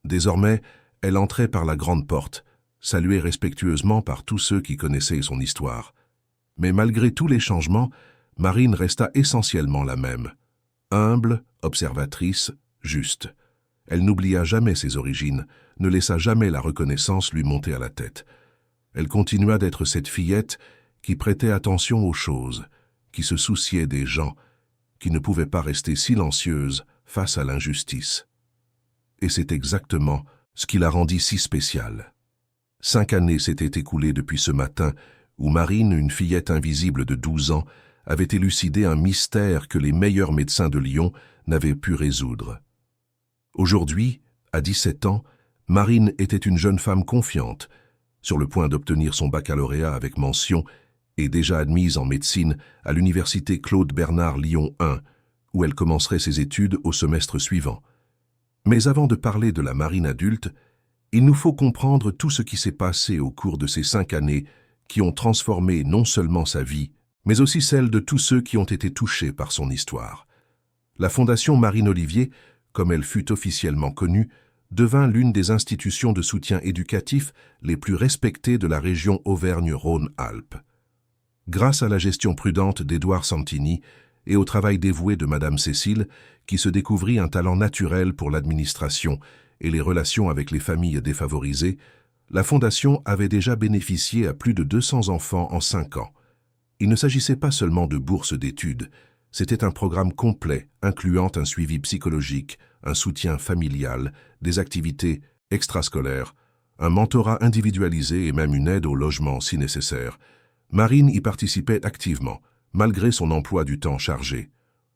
Désormais, elle entrait par la grande porte, saluée respectueusement par tous ceux qui connaissaient son histoire. Mais malgré tous les changements, Marine resta essentiellement la même. Humble, observatrice, juste. Elle n'oublia jamais ses origines, ne laissa jamais la reconnaissance lui monter à la tête. Elle continua d'être cette fillette qui prêtait attention aux choses, qui se souciait des gens, qui ne pouvait pas rester silencieuse face à l'injustice. Et c'est exactement ce qui la rendit si spéciale. 5 années s'étaient écoulées depuis ce matin où Marine, une fillette invisible de 12 ans, avait élucidé un mystère que les meilleurs médecins de Lyon n'avaient pu résoudre. Aujourd'hui, à 17 ans, Marine était une jeune femme confiante, sur le point d'obtenir son baccalauréat avec mention et déjà admise en médecine à l'université Claude Bernard Lyon 1, où elle commencerait ses études au semestre suivant. Mais avant de parler de la Marine adulte, il nous faut comprendre tout ce qui s'est passé au cours de ces 5 années qui ont transformé non seulement sa vie, mais aussi celle de tous ceux qui ont été touchés par son histoire. La Fondation Marine Olivier, comme elle fut officiellement connue, devint l'une des institutions de soutien éducatif les plus respectées de la région Auvergne-Rhône-Alpes. Grâce à la gestion prudente d'Édouard Santini et au travail dévoué de Madame Cécile, qui se découvrit un talent naturel pour l'administration et les relations avec les familles défavorisées, la Fondation avait déjà bénéficié à plus de 200 enfants en 5 ans. Il ne s'agissait pas seulement de bourses d'études, c'était un programme complet incluant un suivi psychologique, un soutien familial, des activités extrascolaires, un mentorat individualisé et même une aide au logement si nécessaire. Marine y participait activement, malgré son emploi du temps chargé.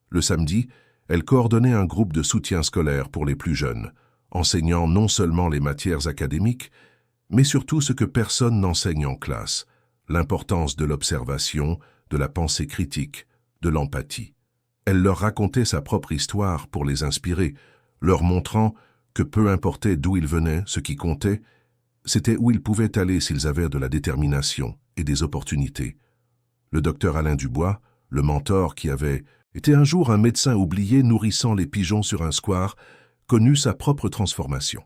Le samedi, elle coordonnait un groupe de soutien scolaire pour les plus jeunes, enseignant non seulement les matières académiques, mais surtout ce que personne n'enseigne en classe, l'importance de l'observation, de la pensée critique, de l'empathie. Elle leur racontait sa propre histoire pour les inspirer, leur montrant que peu importait d'où ils venaient, ce qui comptait, c'était où ils pouvaient aller s'ils avaient de la détermination et des opportunités. Le docteur Alain Dubois, le mentor qui avait été un jour un médecin oublié nourrissant les pigeons sur un square, connut sa propre transformation.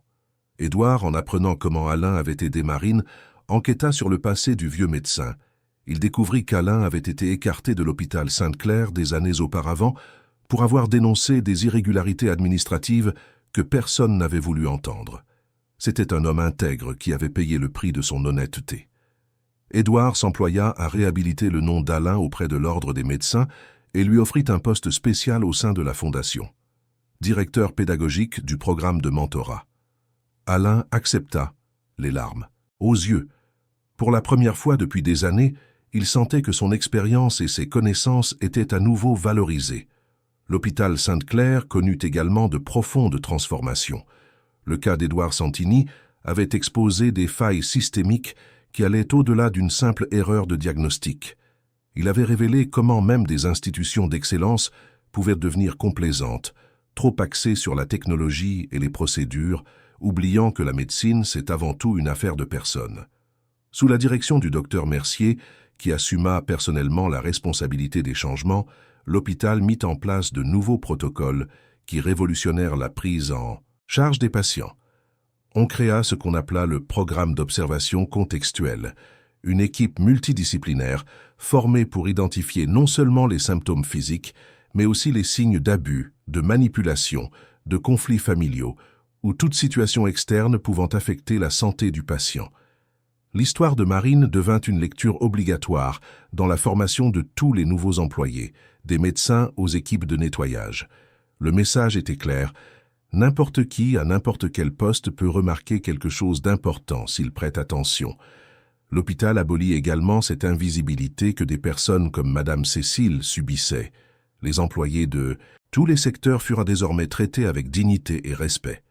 Édouard, en apprenant comment Alain avait aidé Marine, enquêta sur le passé du vieux médecin. Il découvrit qu'Alain avait été écarté de l'hôpital Sainte-Claire des années auparavant pour avoir dénoncé des irrégularités administratives que personne n'avait voulu entendre. C'était un homme intègre qui avait payé le prix de son honnêteté. Édouard s'employa à réhabiliter le nom d'Alain auprès de l'ordre des médecins et lui offrit un poste spécial au sein de la fondation, directeur pédagogique du programme de mentorat. Alain accepta, les larmes aux yeux. Pour la première fois depuis des années, il sentait que son expérience et ses connaissances étaient à nouveau valorisées. L'hôpital Sainte-Claire connut également de profondes transformations. Le cas d'Édouard Santini avait exposé des failles systémiques qui allaient au-delà d'une simple erreur de diagnostic. Il avait révélé comment même des institutions d'excellence pouvaient devenir complaisantes, trop axées sur la technologie et les procédures, oubliant que la médecine, c'est avant tout une affaire de personnes. Sous la direction du docteur Mercier, qui assuma personnellement la responsabilité des changements, l'hôpital mit en place de nouveaux protocoles qui révolutionnèrent la prise en charge des patients. On créa ce qu'on appela le programme d'observation contextuelle, une équipe multidisciplinaire formée pour identifier non seulement les symptômes physiques, mais aussi les signes d'abus, de manipulation, de conflits familiaux, ou toute situation externe pouvant affecter la santé du patient. L'histoire de Marine devint une lecture obligatoire dans la formation de tous les nouveaux employés, des médecins aux équipes de nettoyage. Le message était clair: n'importe qui, à n'importe quel poste, peut remarquer quelque chose d'important s'il prête attention. L'hôpital abolit également cette invisibilité que des personnes comme Madame Cécile subissaient. Les employés de tous les secteurs furent désormais traités avec dignité et respect.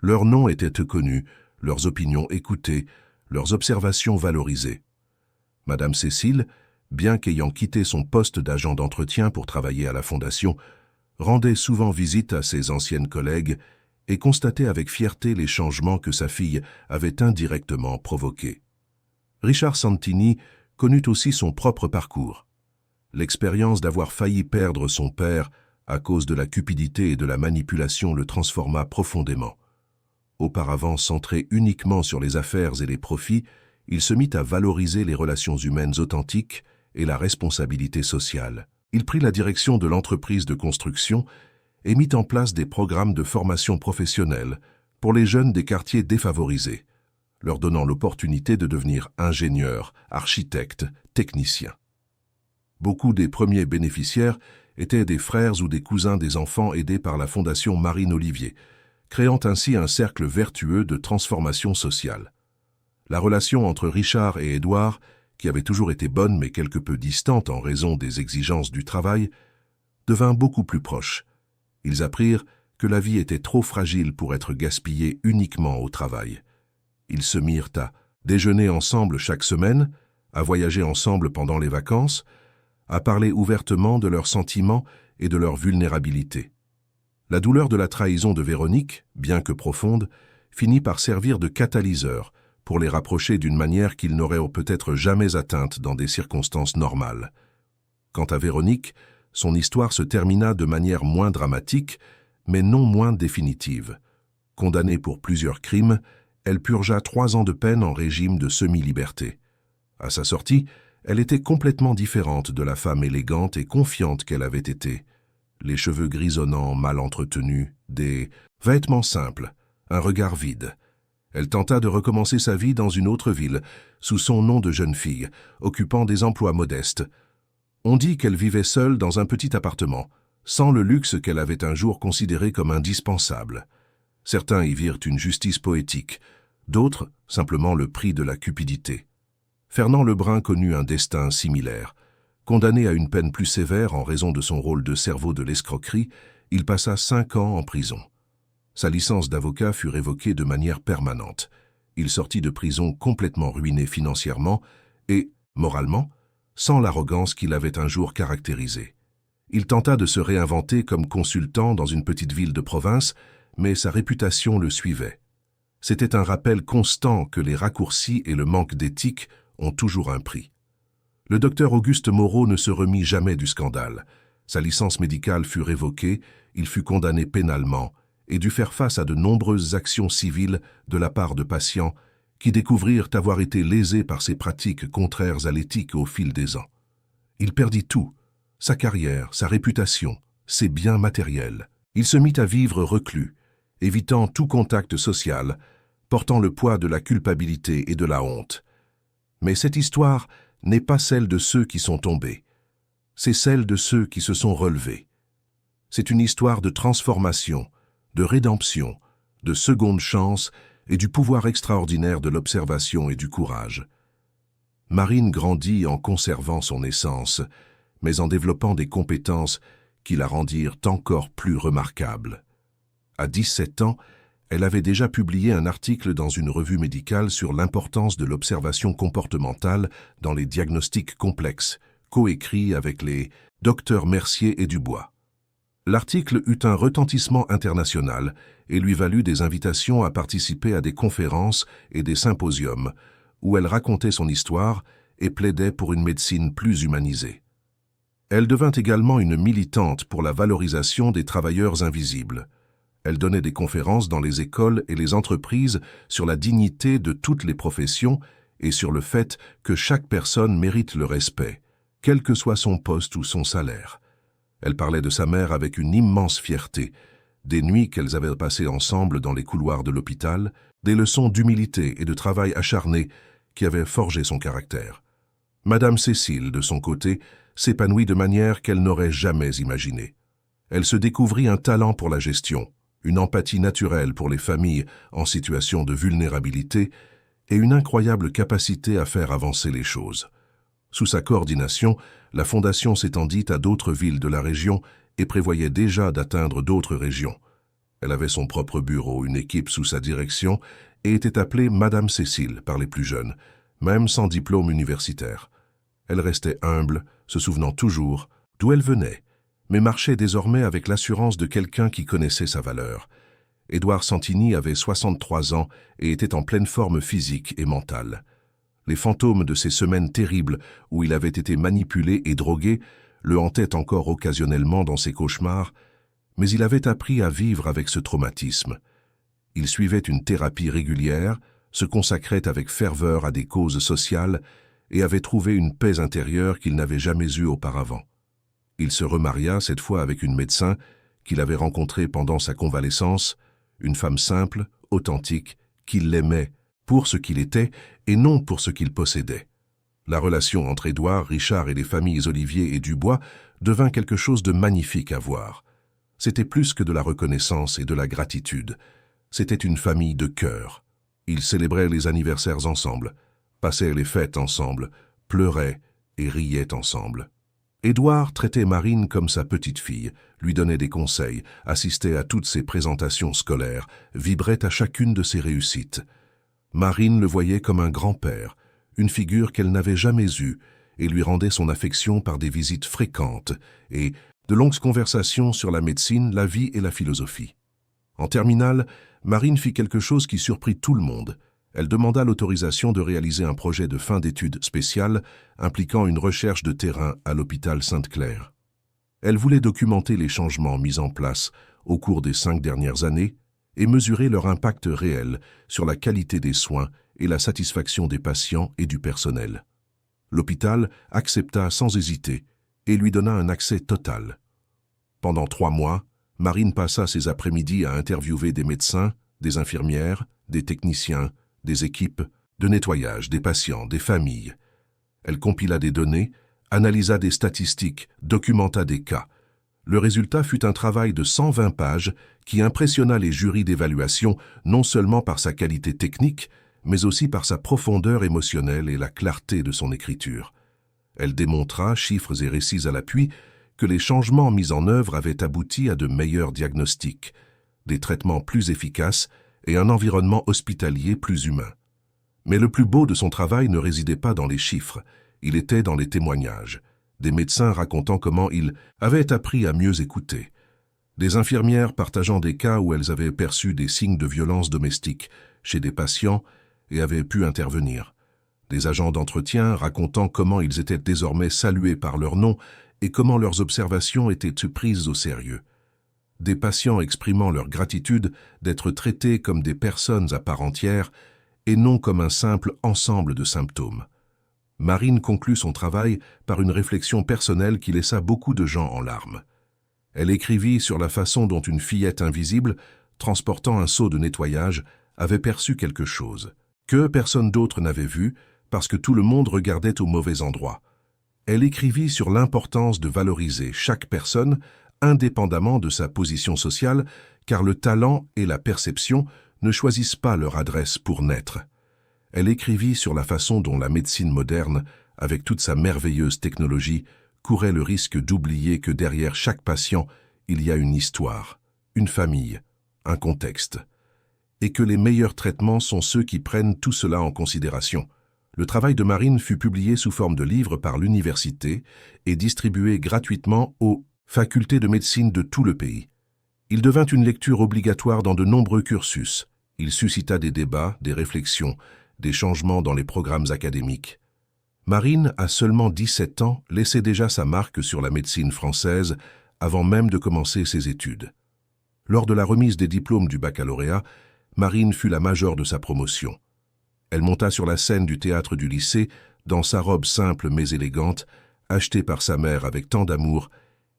Leurs noms étaient connus, leurs opinions écoutées, leurs observations valorisées. Madame Cécile, bien qu'ayant quitté son poste d'agent d'entretien pour travailler à la Fondation, rendait souvent visite à ses anciennes collègues et constatait avec fierté les changements que sa fille avait indirectement provoqués. Richard Santini connut aussi son propre parcours. L'expérience d'avoir failli perdre son père à cause de la cupidité et de la manipulation le transforma profondément. Auparavant centré uniquement sur les affaires et les profits, il se mit à valoriser les relations humaines authentiques et la responsabilité sociale. Il prit la direction de l'entreprise de construction et mit en place des programmes de formation professionnelle pour les jeunes des quartiers défavorisés, leur donnant l'opportunité de devenir ingénieurs, architectes, techniciens. Beaucoup des premiers bénéficiaires étaient des frères ou des cousins des enfants aidés par la Fondation Marine Olivier, créant ainsi un cercle vertueux de transformation sociale. La relation entre Richard et Édouard, qui avait toujours été bonne mais quelque peu distante en raison des exigences du travail, devint beaucoup plus proche. Ils apprirent que la vie était trop fragile pour être gaspillée uniquement au travail. Ils se mirent à déjeuner ensemble chaque semaine, à voyager ensemble pendant les vacances, à parler ouvertement de leurs sentiments et de leur vulnérabilité. La douleur de la trahison de Véronique, bien que profonde, finit par servir de catalyseur pour les rapprocher d'une manière qu'ils n'auraient peut-être jamais atteinte dans des circonstances normales. Quant à Véronique, son histoire se termina de manière moins dramatique, mais non moins définitive. Condamnée pour plusieurs crimes, elle purgea 3 ans de peine en régime de semi-liberté. À sa sortie, elle était complètement différente de la femme élégante et confiante qu'elle avait été. Les cheveux grisonnants, mal entretenus, des vêtements simples, un regard vide. Elle tenta de recommencer sa vie dans une autre ville, sous son nom de jeune fille, occupant des emplois modestes. On dit qu'elle vivait seule dans un petit appartement, sans le luxe qu'elle avait un jour considéré comme indispensable. Certains y virent une justice poétique, d'autres simplement le prix de la cupidité. Fernand Lebrun connut un destin similaire. Condamné à une peine plus sévère en raison de son rôle de cerveau de l'escroquerie, il passa 5 ans en prison. Sa licence d'avocat fut révoquée de manière permanente. Il sortit de prison complètement ruiné financièrement et, moralement, sans l'arrogance qui l'avait un jour caractérisé. Il tenta de se réinventer comme consultant dans une petite ville de province, mais sa réputation le suivait. C'était un rappel constant que les raccourcis et le manque d'éthique ont toujours un prix. Le docteur Auguste Moreau ne se remit jamais du scandale. Sa licence médicale fut révoquée, il fut condamné pénalement et dut faire face à de nombreuses actions civiles de la part de patients qui découvrirent avoir été lésés par ces pratiques contraires à l'éthique au fil des ans. Il perdit tout, sa carrière, sa réputation, ses biens matériels. Il se mit à vivre reclus, évitant tout contact social, portant le poids de la culpabilité et de la honte. Mais cette histoire n'est pas celle de ceux qui sont tombés, c'est celle de ceux qui se sont relevés. C'est une histoire de transformation, de rédemption, de seconde chance et du pouvoir extraordinaire de l'observation et du courage. Marine grandit en conservant son essence, mais en développant des compétences qui la rendirent encore plus remarquable. À 17 ans, elle avait déjà publié un article dans une revue médicale sur l'importance de l'observation comportementale dans les diagnostics complexes, coécrit avec les docteurs Mercier et Dubois. L'article eut un retentissement international et lui valut des invitations à participer à des conférences et des symposiums, où elle racontait son histoire et plaidait pour une médecine plus humanisée. Elle devint également une militante pour la valorisation des travailleurs invisibles. Elle donnait des conférences dans les écoles et les entreprises sur la dignité de toutes les professions et sur le fait que chaque personne mérite le respect, quel que soit son poste ou son salaire. Elle parlait de sa mère avec une immense fierté, des nuits qu'elles avaient passées ensemble dans les couloirs de l'hôpital, des leçons d'humilité et de travail acharné qui avaient forgé son caractère. Madame Cécile, de son côté, s'épanouit de manière qu'elle n'aurait jamais imaginée. Elle se découvrit un talent pour la gestion, une empathie naturelle pour les familles en situation de vulnérabilité et une incroyable capacité à faire avancer les choses. Sous sa coordination, la Fondation s'étendit à d'autres villes de la région et prévoyait déjà d'atteindre d'autres régions. Elle avait son propre bureau, une équipe sous sa direction et était appelée Madame Cécile par les plus jeunes, même sans diplôme universitaire. Elle restait humble, se souvenant toujours d'où elle venait, mais marchait désormais avec l'assurance de quelqu'un qui connaissait sa valeur. Édouard Santini avait 63 ans et était en pleine forme physique et mentale. Les fantômes de ces semaines terribles où il avait été manipulé et drogué le hantaient encore occasionnellement dans ses cauchemars, mais il avait appris à vivre avec ce traumatisme. Il suivait une thérapie régulière, se consacrait avec ferveur à des causes sociales et avait trouvé une paix intérieure qu'il n'avait jamais eue auparavant. Il se remaria cette fois avec une médecin qu'il avait rencontrée pendant sa convalescence, une femme simple, authentique, qui l'aimait pour ce qu'il était et non pour ce qu'il possédait. La relation entre Édouard, Richard et les familles Olivier et Dubois devint quelque chose de magnifique à voir. C'était plus que de la reconnaissance et de la gratitude. C'était une famille de cœur. Ils célébraient les anniversaires ensemble, passaient les fêtes ensemble, pleuraient et riaient ensemble. Édouard traitait Marine comme sa petite fille, lui donnait des conseils, assistait à toutes ses présentations scolaires, vibrait à chacune de ses réussites. Marine le voyait comme un grand-père, une figure qu'elle n'avait jamais eue, et lui rendait son affection par des visites fréquentes et de longues conversations sur la médecine, la vie et la philosophie. En terminale, Marine fit quelque chose qui surprit tout le monde. Elle demanda l'autorisation de réaliser un projet de fin d'études spécial impliquant une recherche de terrain à l'hôpital Sainte-Claire. Elle voulait documenter les changements mis en place au cours des 5 dernières années et mesurer leur impact réel sur la qualité des soins et la satisfaction des patients et du personnel. L'hôpital accepta sans hésiter et lui donna un accès total. Pendant 3 mois, Marine passa ses après-midi à interviewer des médecins, des infirmières, des techniciens, des équipes de nettoyage, des patients, des familles. Elle compila des données, analysa des statistiques, documenta des cas. Le résultat fut un travail de 120 pages qui impressionna les jurys d'évaluation non seulement par sa qualité technique, mais aussi par sa profondeur émotionnelle et la clarté de son écriture. Elle démontra, chiffres et récits à l'appui, que les changements mis en œuvre avaient abouti à de meilleurs diagnostics, des traitements plus efficaces et un environnement hospitalier plus humain. Mais le plus beau de son travail ne résidait pas dans les chiffres, il était dans les témoignages, des médecins racontant comment ils avaient appris à mieux écouter, des infirmières partageant des cas où elles avaient perçu des signes de violence domestique chez des patients et avaient pu intervenir, des agents d'entretien racontant comment ils étaient désormais salués par leur nom et comment leurs observations étaient prises au sérieux, des patients exprimant leur gratitude d'être traités comme des personnes à part entière et non comme un simple ensemble de symptômes. Marine conclut son travail par une réflexion personnelle qui laissa beaucoup de gens en larmes. Elle écrivit sur la façon dont une fillette invisible, transportant un seau de nettoyage, avait perçu quelque chose, que personne d'autre n'avait vu, parce que tout le monde regardait au mauvais endroit. Elle écrivit sur l'importance de valoriser chaque personne, indépendamment de sa position sociale, car le talent et la perception ne choisissent pas leur adresse pour naître. Elle écrivit sur la façon dont la médecine moderne, avec toute sa merveilleuse technologie, courait le risque d'oublier que derrière chaque patient, il y a une histoire, une famille, un contexte, et que les meilleurs traitements sont ceux qui prennent tout cela en considération. Le travail de Marine fut publié sous forme de livre par l'université et distribué gratuitement aux facultés de médecine de tout le pays. Il devint une lecture obligatoire dans de nombreux cursus. Il suscita des débats, des réflexions, des changements dans les programmes académiques. Marine, à seulement 17 ans, laissait déjà sa marque sur la médecine française avant même de commencer ses études. Lors de la remise des diplômes du baccalauréat, Marine fut la majeure de sa promotion. Elle monta sur la scène du théâtre du lycée dans sa robe simple mais élégante, achetée par sa mère avec tant d'amour,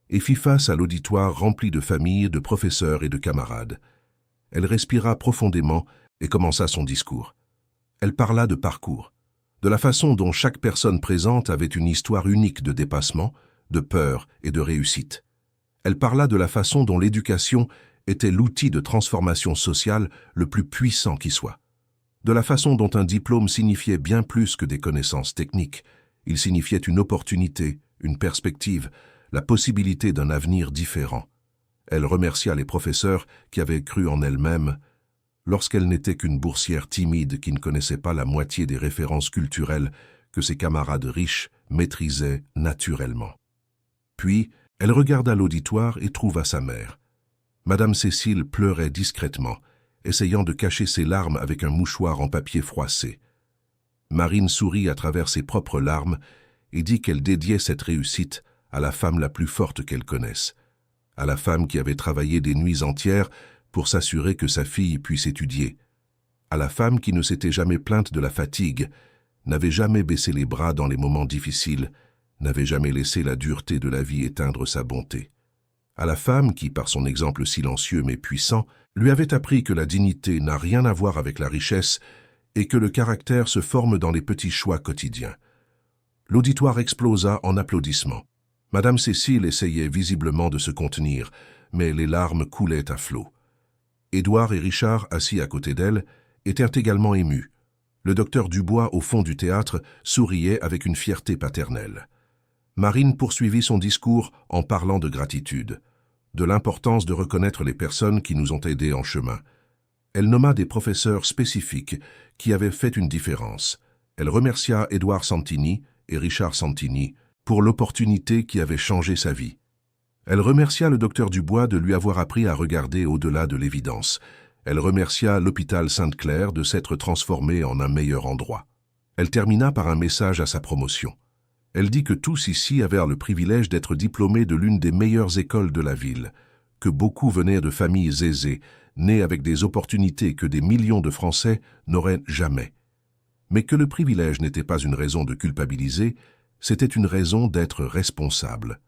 et fit face à l'auditoire rempli de familles, de professeurs et de camarades. Elle respira profondément et commença son discours. Elle parla de parcours, de la façon dont chaque personne présente avait une histoire unique de dépassement, de peur et de réussite. Elle parla de la façon dont l'éducation était l'outil de transformation sociale le plus puissant qui soit. De la façon dont un diplôme signifiait bien plus que des connaissances techniques. Il signifiait une opportunité, une perspective, la possibilité d'un avenir différent. Elle remercia les professeurs qui avaient cru en elle-même lorsqu'elle n'était qu'une boursière timide qui ne connaissait pas la moitié des références culturelles que ses camarades riches maîtrisaient naturellement. Puis, elle regarda l'auditoire et trouva sa mère. Madame Cécile pleurait discrètement, essayant de cacher ses larmes avec un mouchoir en papier froissé. Marine sourit à travers ses propres larmes et dit qu'elle dédiait cette réussite à la femme la plus forte qu'elle connaisse, à la femme qui avait travaillé des nuits entières pour s'assurer que sa fille puisse étudier, à la femme qui ne s'était jamais plainte de la fatigue, n'avait jamais baissé les bras dans les moments difficiles, n'avait jamais laissé la dureté de la vie éteindre sa bonté, à la femme qui, par son exemple silencieux mais puissant, lui avait appris que la dignité n'a rien à voir avec la richesse et que le caractère se forme dans les petits choix quotidiens. L'auditoire explosa en applaudissements. Madame Cécile essayait visiblement de se contenir, mais les larmes coulaient à flots. Édouard et Richard, assis à côté d'elle, étaient également émus. Le docteur Dubois, au fond du théâtre, souriait avec une fierté paternelle. Marine poursuivit son discours en parlant de gratitude, de l'importance de reconnaître les personnes qui nous ont aidés en chemin. Elle nomma des professeurs spécifiques qui avaient fait une différence. Elle remercia Édouard Santini et Richard Santini pour l'opportunité qui avait changé sa vie. Elle remercia le docteur Dubois de lui avoir appris à regarder au-delà de l'évidence. Elle remercia l'hôpital Sainte-Claire de s'être transformé en un meilleur endroit. Elle termina par un message à sa promotion. Elle dit que tous ici avaient le privilège d'être diplômés de l'une des meilleures écoles de la ville, que beaucoup venaient de familles aisées, nées avec des opportunités que des millions de Français n'auraient jamais. Mais que le privilège n'était pas une raison de culpabiliser, c'était une raison d'être responsable.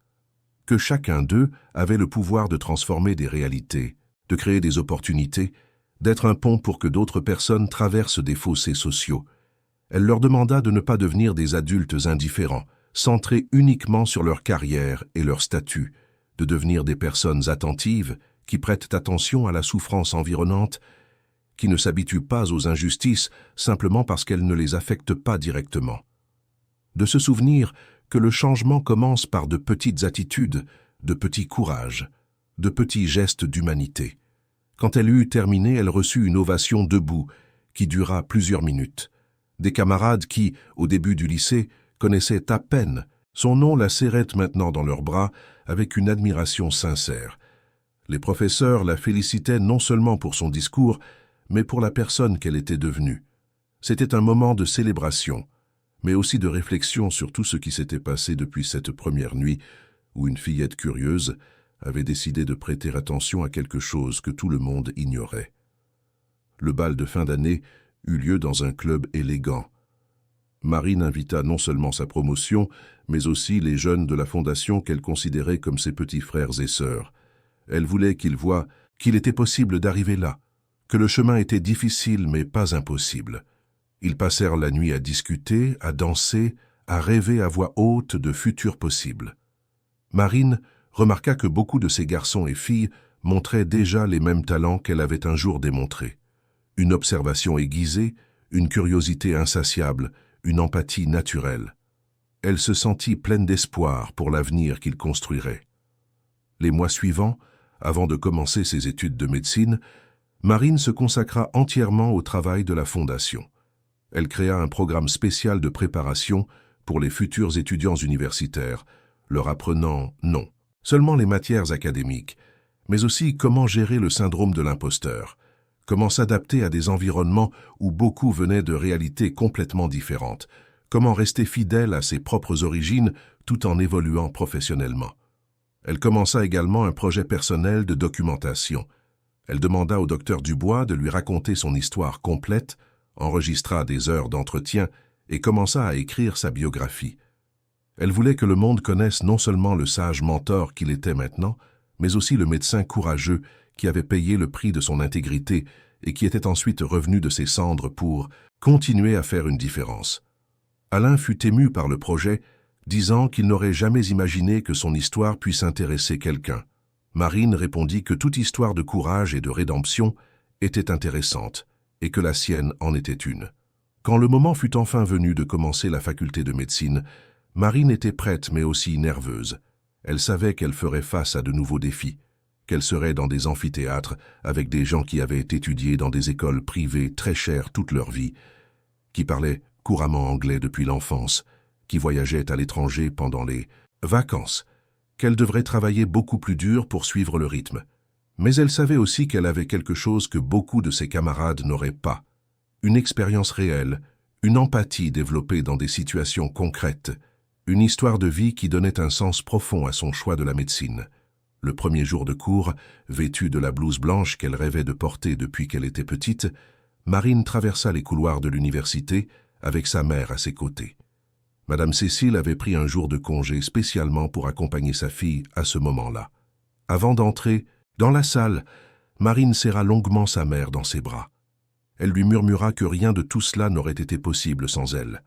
Que chacun d'eux avait le pouvoir de transformer des réalités, de créer des opportunités, d'être un pont pour que d'autres personnes traversent des fossés sociaux. Elle leur demanda de ne pas devenir des adultes indifférents, centrés uniquement sur leur carrière et leur statut, de devenir des personnes attentives, qui prêtent attention à la souffrance environnante, qui ne s'habituent pas aux injustices simplement parce qu'elles ne les affectent pas directement. De se souvenir que le changement commence par de petites attitudes, de petits courages, de petits gestes d'humanité. Quand elle eut terminé, elle reçut une ovation debout, qui dura plusieurs minutes. Des camarades qui, au début du lycée, connaissaient à peine son nom la serraient maintenant dans leurs bras avec une admiration sincère. Les professeurs la félicitaient non seulement pour son discours, mais pour la personne qu'elle était devenue. C'était un moment de célébration, mais aussi de réflexion sur tout ce qui s'était passé depuis cette première nuit où une fillette curieuse avait décidé de prêter attention à quelque chose que tout le monde ignorait. Le bal de fin d'année eut lieu dans un club élégant. Marine invita non seulement sa promotion, mais aussi les jeunes de la fondation qu'elle considérait comme ses petits frères et sœurs. Elle voulait qu'ils voient qu'il était possible d'arriver là, que le chemin était difficile mais pas impossible. Ils passèrent la nuit à discuter, à danser, à rêver à voix haute de futurs possibles. Marine remarqua que beaucoup de ces garçons et filles montraient déjà les mêmes talents qu'elle avait un jour démontrés. Une observation aiguisée, une curiosité insatiable, une empathie naturelle. Elle se sentit pleine d'espoir pour l'avenir qu'ils construiraient. Les mois suivants, avant de commencer ses études de médecine, Marine se consacra entièrement au travail de la Fondation. Elle créa un programme spécial de préparation pour les futurs étudiants universitaires, leur apprenant non seulement les matières académiques, mais aussi comment gérer le syndrome de l'imposteur, comment s'adapter à des environnements où beaucoup venaient de réalités complètement différentes, comment rester fidèle à ses propres origines tout en évoluant professionnellement. Elle commença également un projet personnel de documentation. Elle demanda au docteur Dubois de lui raconter son histoire complète, enregistra des heures d'entretien et commença à écrire sa biographie. Elle voulait que le monde connaisse non seulement le sage mentor qu'il était maintenant, mais aussi le médecin courageux qui avait payé le prix de son intégrité et qui était ensuite revenu de ses cendres pour continuer à faire une différence. Alain fut ému par le projet, disant qu'il n'aurait jamais imaginé que son histoire puisse intéresser quelqu'un. Marine répondit que toute histoire de courage et de rédemption était intéressante, et que la sienne en était une. Quand le moment fut enfin venu de commencer la faculté de médecine, Marine était prête mais aussi nerveuse. Elle savait qu'elle ferait face à de nouveaux défis, qu'elle serait dans des amphithéâtres avec des gens qui avaient étudié dans des écoles privées très chères toute leur vie, qui parlaient couramment anglais depuis l'enfance, qui voyageaient à l'étranger pendant les vacances, qu'elle devrait travailler beaucoup plus dur pour suivre le rythme. Mais elle savait aussi qu'elle avait quelque chose que beaucoup de ses camarades n'auraient pas, une expérience réelle, une empathie développée dans des situations concrètes, une histoire de vie qui donnait un sens profond à son choix de la médecine. Le premier jour de cours, vêtue de la blouse blanche qu'elle rêvait de porter depuis qu'elle était petite, Marine traversa les couloirs de l'université avec sa mère à ses côtés. Madame Cécile avait pris un jour de congé spécialement pour accompagner sa fille à ce moment-là. Avant d'entrer dans la salle, Marine serra longuement sa mère dans ses bras. Elle lui murmura que rien de tout cela n'aurait été possible sans elle.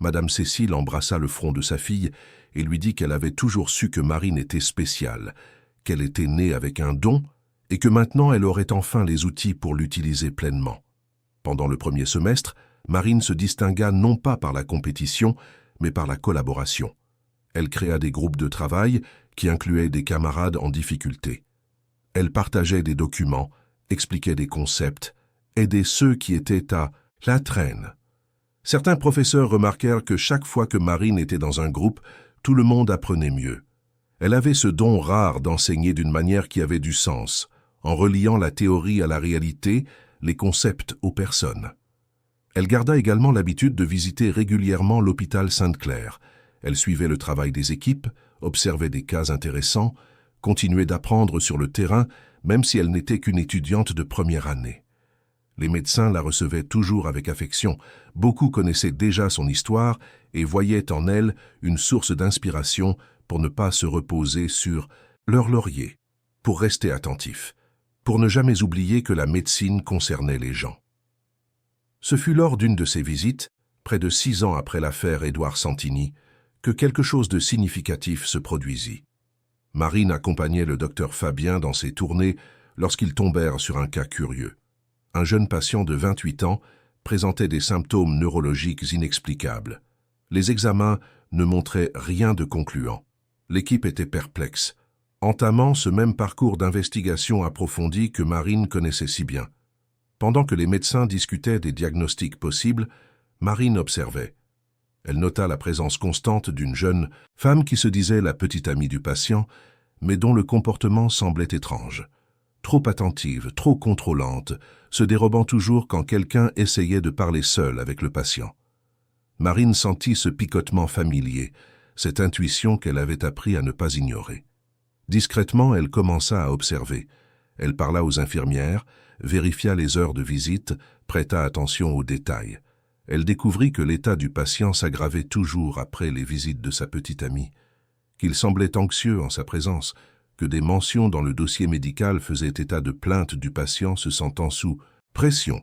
Madame Cécile embrassa le front de sa fille et lui dit qu'elle avait toujours su que Marine était spéciale, qu'elle était née avec un don et que maintenant elle aurait enfin les outils pour l'utiliser pleinement. Pendant le premier semestre, Marine se distingua non pas par la compétition, mais par la collaboration. Elle créa des groupes de travail qui incluaient des camarades en difficulté. Elle partageait des documents, expliquait des concepts, aidait ceux qui étaient à la traîne. Certains professeurs remarquèrent que chaque fois que Marine était dans un groupe, tout le monde apprenait mieux. Elle avait ce don rare d'enseigner d'une manière qui avait du sens, en reliant la théorie à la réalité, les concepts aux personnes. Elle garda également l'habitude de visiter régulièrement l'hôpital Sainte-Claire. Elle suivait le travail des équipes, observait des cas intéressants, continuait d'apprendre sur le terrain, même si elle n'était qu'une étudiante de première année. Les médecins la recevaient toujours avec affection. Beaucoup connaissaient déjà son histoire et voyaient en elle une source d'inspiration pour ne pas se reposer sur leur laurier, pour rester attentif, pour ne jamais oublier que la médecine concernait les gens. Ce fut lors d'une de ces visites, près de 6 ans après l'affaire Édouard Santini, que quelque chose de significatif se produisit. Marine accompagnait le docteur Fabien dans ses tournées lorsqu'ils tombèrent sur un cas curieux. Un jeune patient de 28 ans présentait des symptômes neurologiques inexplicables. Les examens ne montraient rien de concluant. L'équipe était perplexe, entamant ce même parcours d'investigation approfondie que Marine connaissait si bien. Pendant que les médecins discutaient des diagnostics possibles, Marine observait. Elle nota la présence constante d'une jeune femme qui se disait la petite amie du patient, mais dont le comportement semblait étrange. Trop attentive, trop contrôlante, se dérobant toujours quand quelqu'un essayait de parler seul avec le patient. Marine sentit ce picotement familier, cette intuition qu'elle avait appris à ne pas ignorer. Discrètement, elle commença à observer. Elle parla aux infirmières, vérifia les heures de visite, prêta attention aux détails. Elle découvrit que l'état du patient s'aggravait toujours après les visites de sa petite amie, qu'il semblait anxieux en sa présence, que des mentions dans le dossier médical faisaient état de plaintes du patient se sentant sous pression,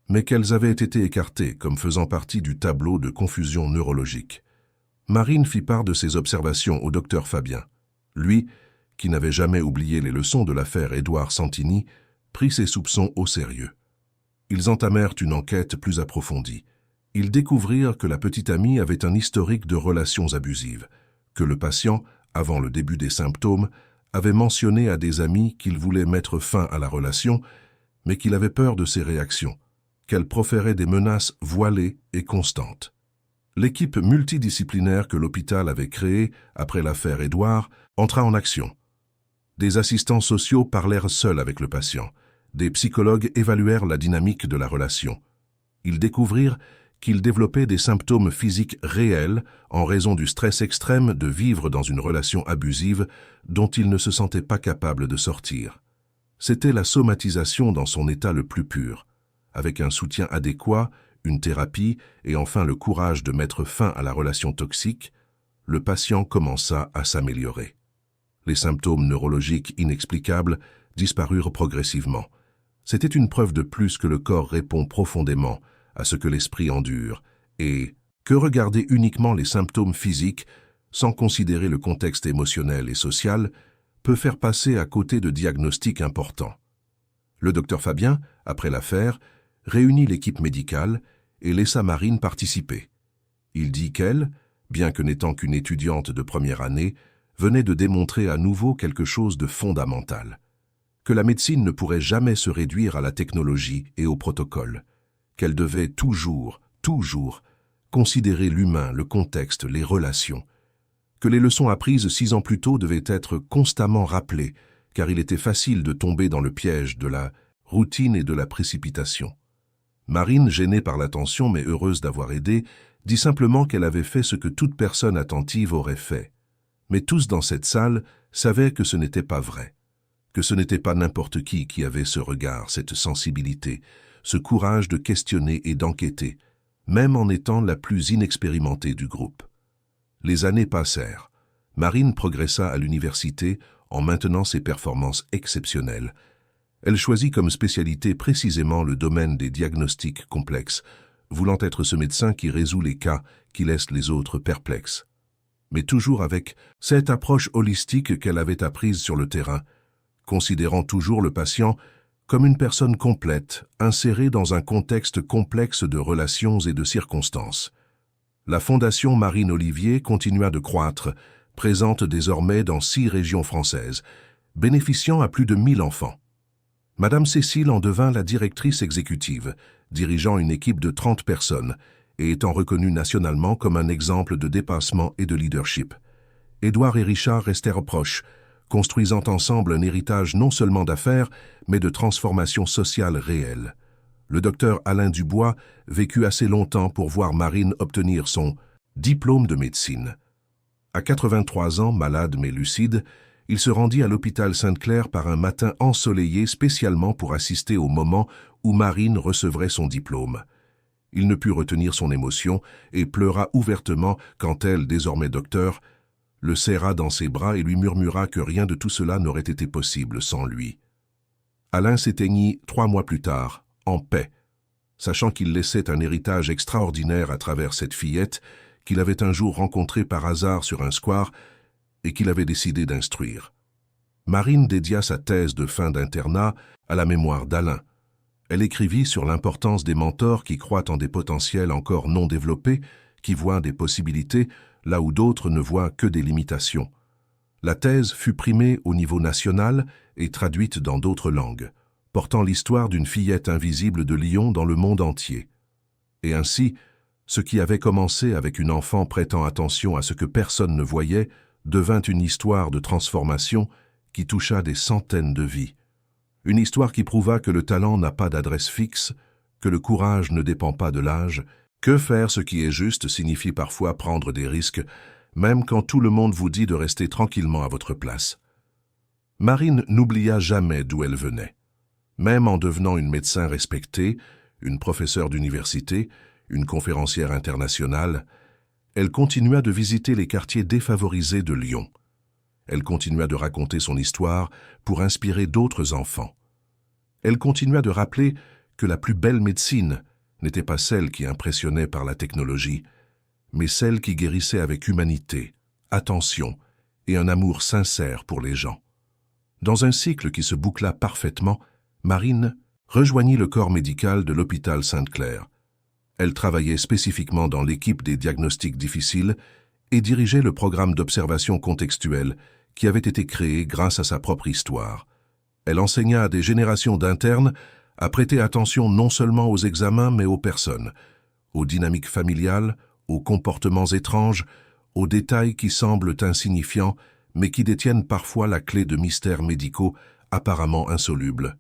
mais qu'elles avaient été écartées comme faisant partie du tableau de confusion neurologique. Marine fit part de ses observations au docteur Fabien. Lui, qui n'avait jamais oublié les leçons de l'affaire Édouard Santini, prit ses soupçons au sérieux. Ils entamèrent une enquête plus approfondie. Ils découvrirent que la petite amie avait un historique de relations abusives, que le patient, avant le début des symptômes, avait mentionné à des amis qu'il voulait mettre fin à la relation, mais qu'il avait peur de ses réactions, qu'elle proférait des menaces voilées et constantes. L'équipe multidisciplinaire que l'hôpital avait créée après l'affaire Édouard entra en action. Des assistants sociaux parlèrent seuls avec le patient. Des psychologues évaluèrent la dynamique de la relation. Ils découvrirent qu'il développait des symptômes physiques réels en raison du stress extrême de vivre dans une relation abusive dont il ne se sentait pas capable de sortir. C'était la somatisation dans son état le plus pur. Avec un soutien adéquat, une thérapie et enfin le courage de mettre fin à la relation toxique, le patient commença à s'améliorer. Les symptômes neurologiques inexplicables disparurent progressivement. C'était une preuve de plus que le corps répond profondément à ce que l'esprit endure, et que regarder uniquement les symptômes physiques, sans considérer le contexte émotionnel et social, peut faire passer à côté de diagnostics importants. Le docteur Fabien, après l'affaire, réunit l'équipe médicale et laissa Marine participer. Il dit qu'elle, bien que n'étant qu'une étudiante de première année, venait de démontrer à nouveau quelque chose de fondamental, que la médecine ne pourrait jamais se réduire à la technologie et au protocole, qu'elle devait toujours considérer l'humain, le contexte, les relations, que les leçons apprises 6 ans plus tôt devaient être constamment rappelées, car il était facile de tomber dans le piège de la routine et de la précipitation. Marine, gênée par l'attention mais heureuse d'avoir aidé, dit simplement qu'elle avait fait ce que toute personne attentive aurait fait. Mais tous dans cette salle savaient que ce n'était pas vrai, que ce n'était pas n'importe qui avait ce regard, cette sensibilité, ce courage de questionner et d'enquêter, même en étant la plus inexpérimentée du groupe. Les années passèrent. Marine progressa à l'université en maintenant ses performances exceptionnelles. Elle choisit comme spécialité précisément le domaine des diagnostics complexes, voulant être ce médecin qui résout les cas qui laissent les autres perplexes. Mais toujours avec cette approche holistique qu'elle avait apprise sur le terrain, considérant toujours le patient comme une personne complète, insérée dans un contexte complexe de relations et de circonstances. La Fondation Marine Olivier continua de croître, présente désormais dans 6 régions françaises, bénéficiant à plus de 1000 enfants. Madame Cécile en devint la directrice exécutive, dirigeant une équipe de 30 personnes et étant reconnue nationalement comme un exemple de dépassement et de leadership. Édouard et Richard restèrent proches, construisant ensemble un héritage non seulement d'affaires, mais de transformation sociale réelle. Le docteur Alain Dubois vécut assez longtemps pour voir Marine obtenir son diplôme de médecine. À 83 ans, malade mais lucide, il se rendit à l'hôpital Sainte-Claire par un matin ensoleillé spécialement pour assister au moment où Marine recevrait son diplôme. Il ne put retenir son émotion et pleura ouvertement quand elle, désormais docteur, le serra dans ses bras et lui murmura que rien de tout cela n'aurait été possible sans lui. Alain s'éteignit 3 mois plus tard, en paix, sachant qu'il laissait un héritage extraordinaire à travers cette fillette qu'il avait un jour rencontrée par hasard sur un square et qu'il avait décidé d'instruire. Marine dédia sa thèse de fin d'internat à la mémoire d'Alain. Elle écrivit sur l'importance des mentors qui croient en des potentiels encore non développés, qui voient des possibilités là où d'autres ne voient que des limitations. La thèse fut primée au niveau national et traduite dans d'autres langues, portant l'histoire d'une fillette invisible de Lyon dans le monde entier. Et ainsi, ce qui avait commencé avec une enfant prêtant attention à ce que personne ne voyait devint une histoire de transformation qui toucha des centaines de vies. Une histoire qui prouva que le talent n'a pas d'adresse fixe, que le courage ne dépend pas de l'âge, que faire ce qui est juste signifie parfois prendre des risques, même quand tout le monde vous dit de rester tranquillement à votre place. Marine n'oublia jamais d'où elle venait. Même en devenant une médecin respectée, une professeure d'université, une conférencière internationale, elle continua de visiter les quartiers défavorisés de Lyon. Elle continua de raconter son histoire pour inspirer d'autres enfants. Elle continua de rappeler que la plus belle médecine n'était pas celle qui impressionnait par la technologie, mais celle qui guérissait avec humanité, attention et un amour sincère pour les gens. Dans un cycle qui se boucla parfaitement, Marine rejoignit le corps médical de l'hôpital Sainte-Claire. Elle travaillait spécifiquement dans l'équipe des diagnostics difficiles et dirigeait le programme d'observation contextuelle qui avait été créé grâce à sa propre histoire. Elle enseigna à des générations d'internes à prêter attention non seulement aux examens mais aux personnes, aux dynamiques familiales, aux comportements étranges, aux détails qui semblent insignifiants mais qui détiennent parfois la clé de mystères médicaux apparemment insolubles.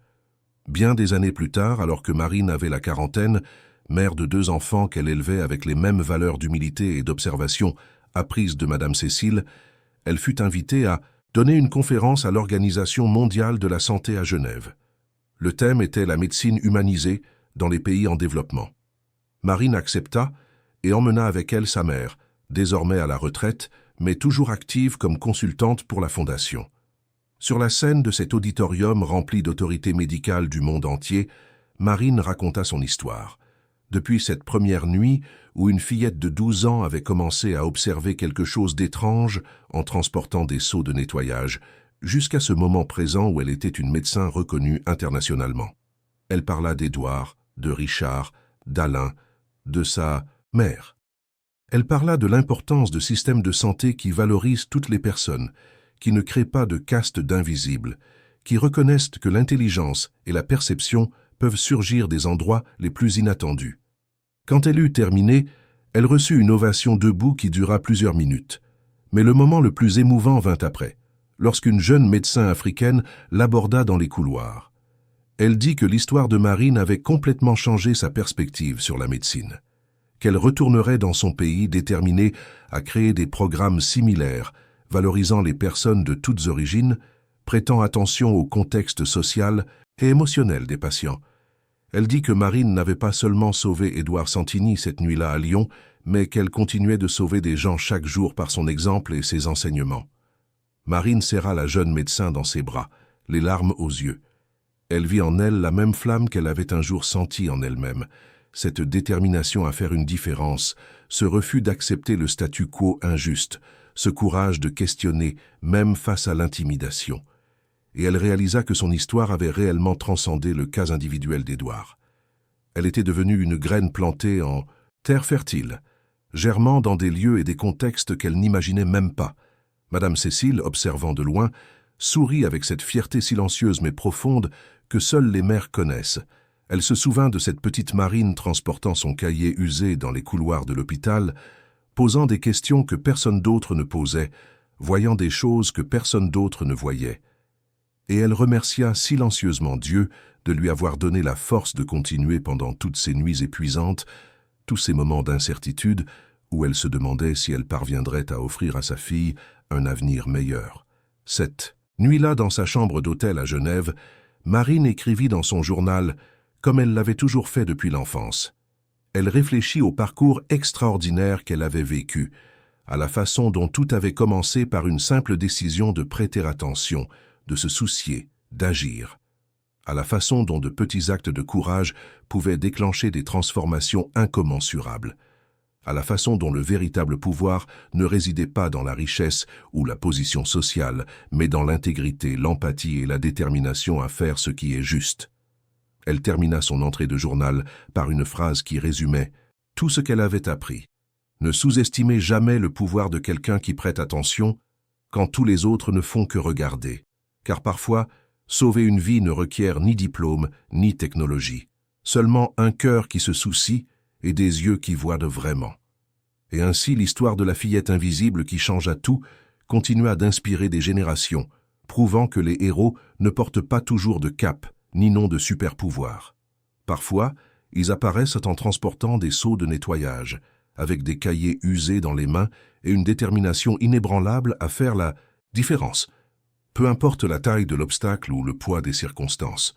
Bien des années plus tard, alors que Marine avait la quarantaine, mère de 2 enfants qu'elle élevait avec les mêmes valeurs d'humilité et d'observation apprises de Madame Cécile, elle fut invitée à donner une conférence à l'Organisation mondiale de la santé à Genève. Le thème était la médecine humanisée dans les pays en développement. Marine accepta et emmena avec elle sa mère, désormais à la retraite, mais toujours active comme consultante pour la Fondation. Sur la scène de cet auditorium rempli d'autorités médicales du monde entier, Marine raconta son histoire. Depuis cette première nuit où une fillette de 12 ans avait commencé à observer quelque chose d'étrange en transportant des seaux de nettoyage, jusqu'à ce moment présent où elle était une médecin reconnue internationalement. Elle parla d'Édouard, de Richard, d'Alain, de sa mère. Elle parla de l'importance de systèmes de santé qui valorisent toutes les personnes, qui ne créent pas de caste d'invisibles, qui reconnaissent que l'intelligence et la perception peuvent surgir des endroits les plus inattendus. Quand elle eut terminé, elle reçut une ovation debout qui dura plusieurs minutes. Mais le moment le plus émouvant vint après, lorsqu'une jeune médecin africaine l'aborda dans les couloirs. Elle dit que l'histoire de Marine avait complètement changé sa perspective sur la médecine, qu'elle retournerait dans son pays déterminée à créer des programmes similaires, valorisant les personnes de toutes origines, prêtant attention au contexte social et émotionnel des patients. Elle dit que Marine n'avait pas seulement sauvé Édouard Santini cette nuit-là à Lyon, mais qu'elle continuait de sauver des gens chaque jour par son exemple et ses enseignements. Marine serra la jeune médecin dans ses bras, les larmes aux yeux. Elle vit en elle la même flamme qu'elle avait un jour sentie en elle-même, cette détermination à faire une différence, ce refus d'accepter le statu quo injuste, ce courage de questionner même face à l'intimidation. Et elle réalisa que son histoire avait réellement transcendé le cas individuel d'Édouard. Elle était devenue une graine plantée en terre fertile, germant dans des lieux et des contextes qu'elle n'imaginait même pas. Madame Cécile, observant de loin, sourit avec cette fierté silencieuse mais profonde que seules les mères connaissent. Elle se souvint de cette petite Marine transportant son cahier usé dans les couloirs de l'hôpital, posant des questions que personne d'autre ne posait, voyant des choses que personne d'autre ne voyait. Et elle remercia silencieusement Dieu de lui avoir donné la force de continuer pendant toutes ces nuits épuisantes, tous ces moments d'incertitude où elle se demandait si elle parviendrait à offrir à sa fille un avenir meilleur. Cette nuit-là, dans sa chambre d'hôtel à Genève, Marine écrivit dans son journal, comme elle l'avait toujours fait depuis l'enfance. Elle réfléchit au parcours extraordinaire qu'elle avait vécu, à la façon dont tout avait commencé par une simple décision de prêter attention, de se soucier, d'agir, à la façon dont de petits actes de courage pouvaient déclencher des transformations incommensurables, à la façon dont le véritable pouvoir ne résidait pas dans la richesse ou la position sociale, mais dans l'intégrité, l'empathie et la détermination à faire ce qui est juste. Elle termina son entrée de journal par une phrase qui résumait tout ce qu'elle avait appris. Ne sous-estimez jamais le pouvoir de quelqu'un qui prête attention quand tous les autres ne font que regarder, car parfois, sauver une vie ne requiert ni diplôme ni technologie, seulement un cœur qui se soucie et des yeux qui voient de vraiment. Et ainsi l'histoire de la fillette invisible qui changea tout continua d'inspirer des générations, prouvant que les héros ne portent pas toujours de cape, ni non de super-pouvoir. Parfois, ils apparaissent en transportant des seaux de nettoyage, avec des cahiers usés dans les mains et une détermination inébranlable à faire la différence. peu importe la taille de l'obstacle ou le poids des circonstances.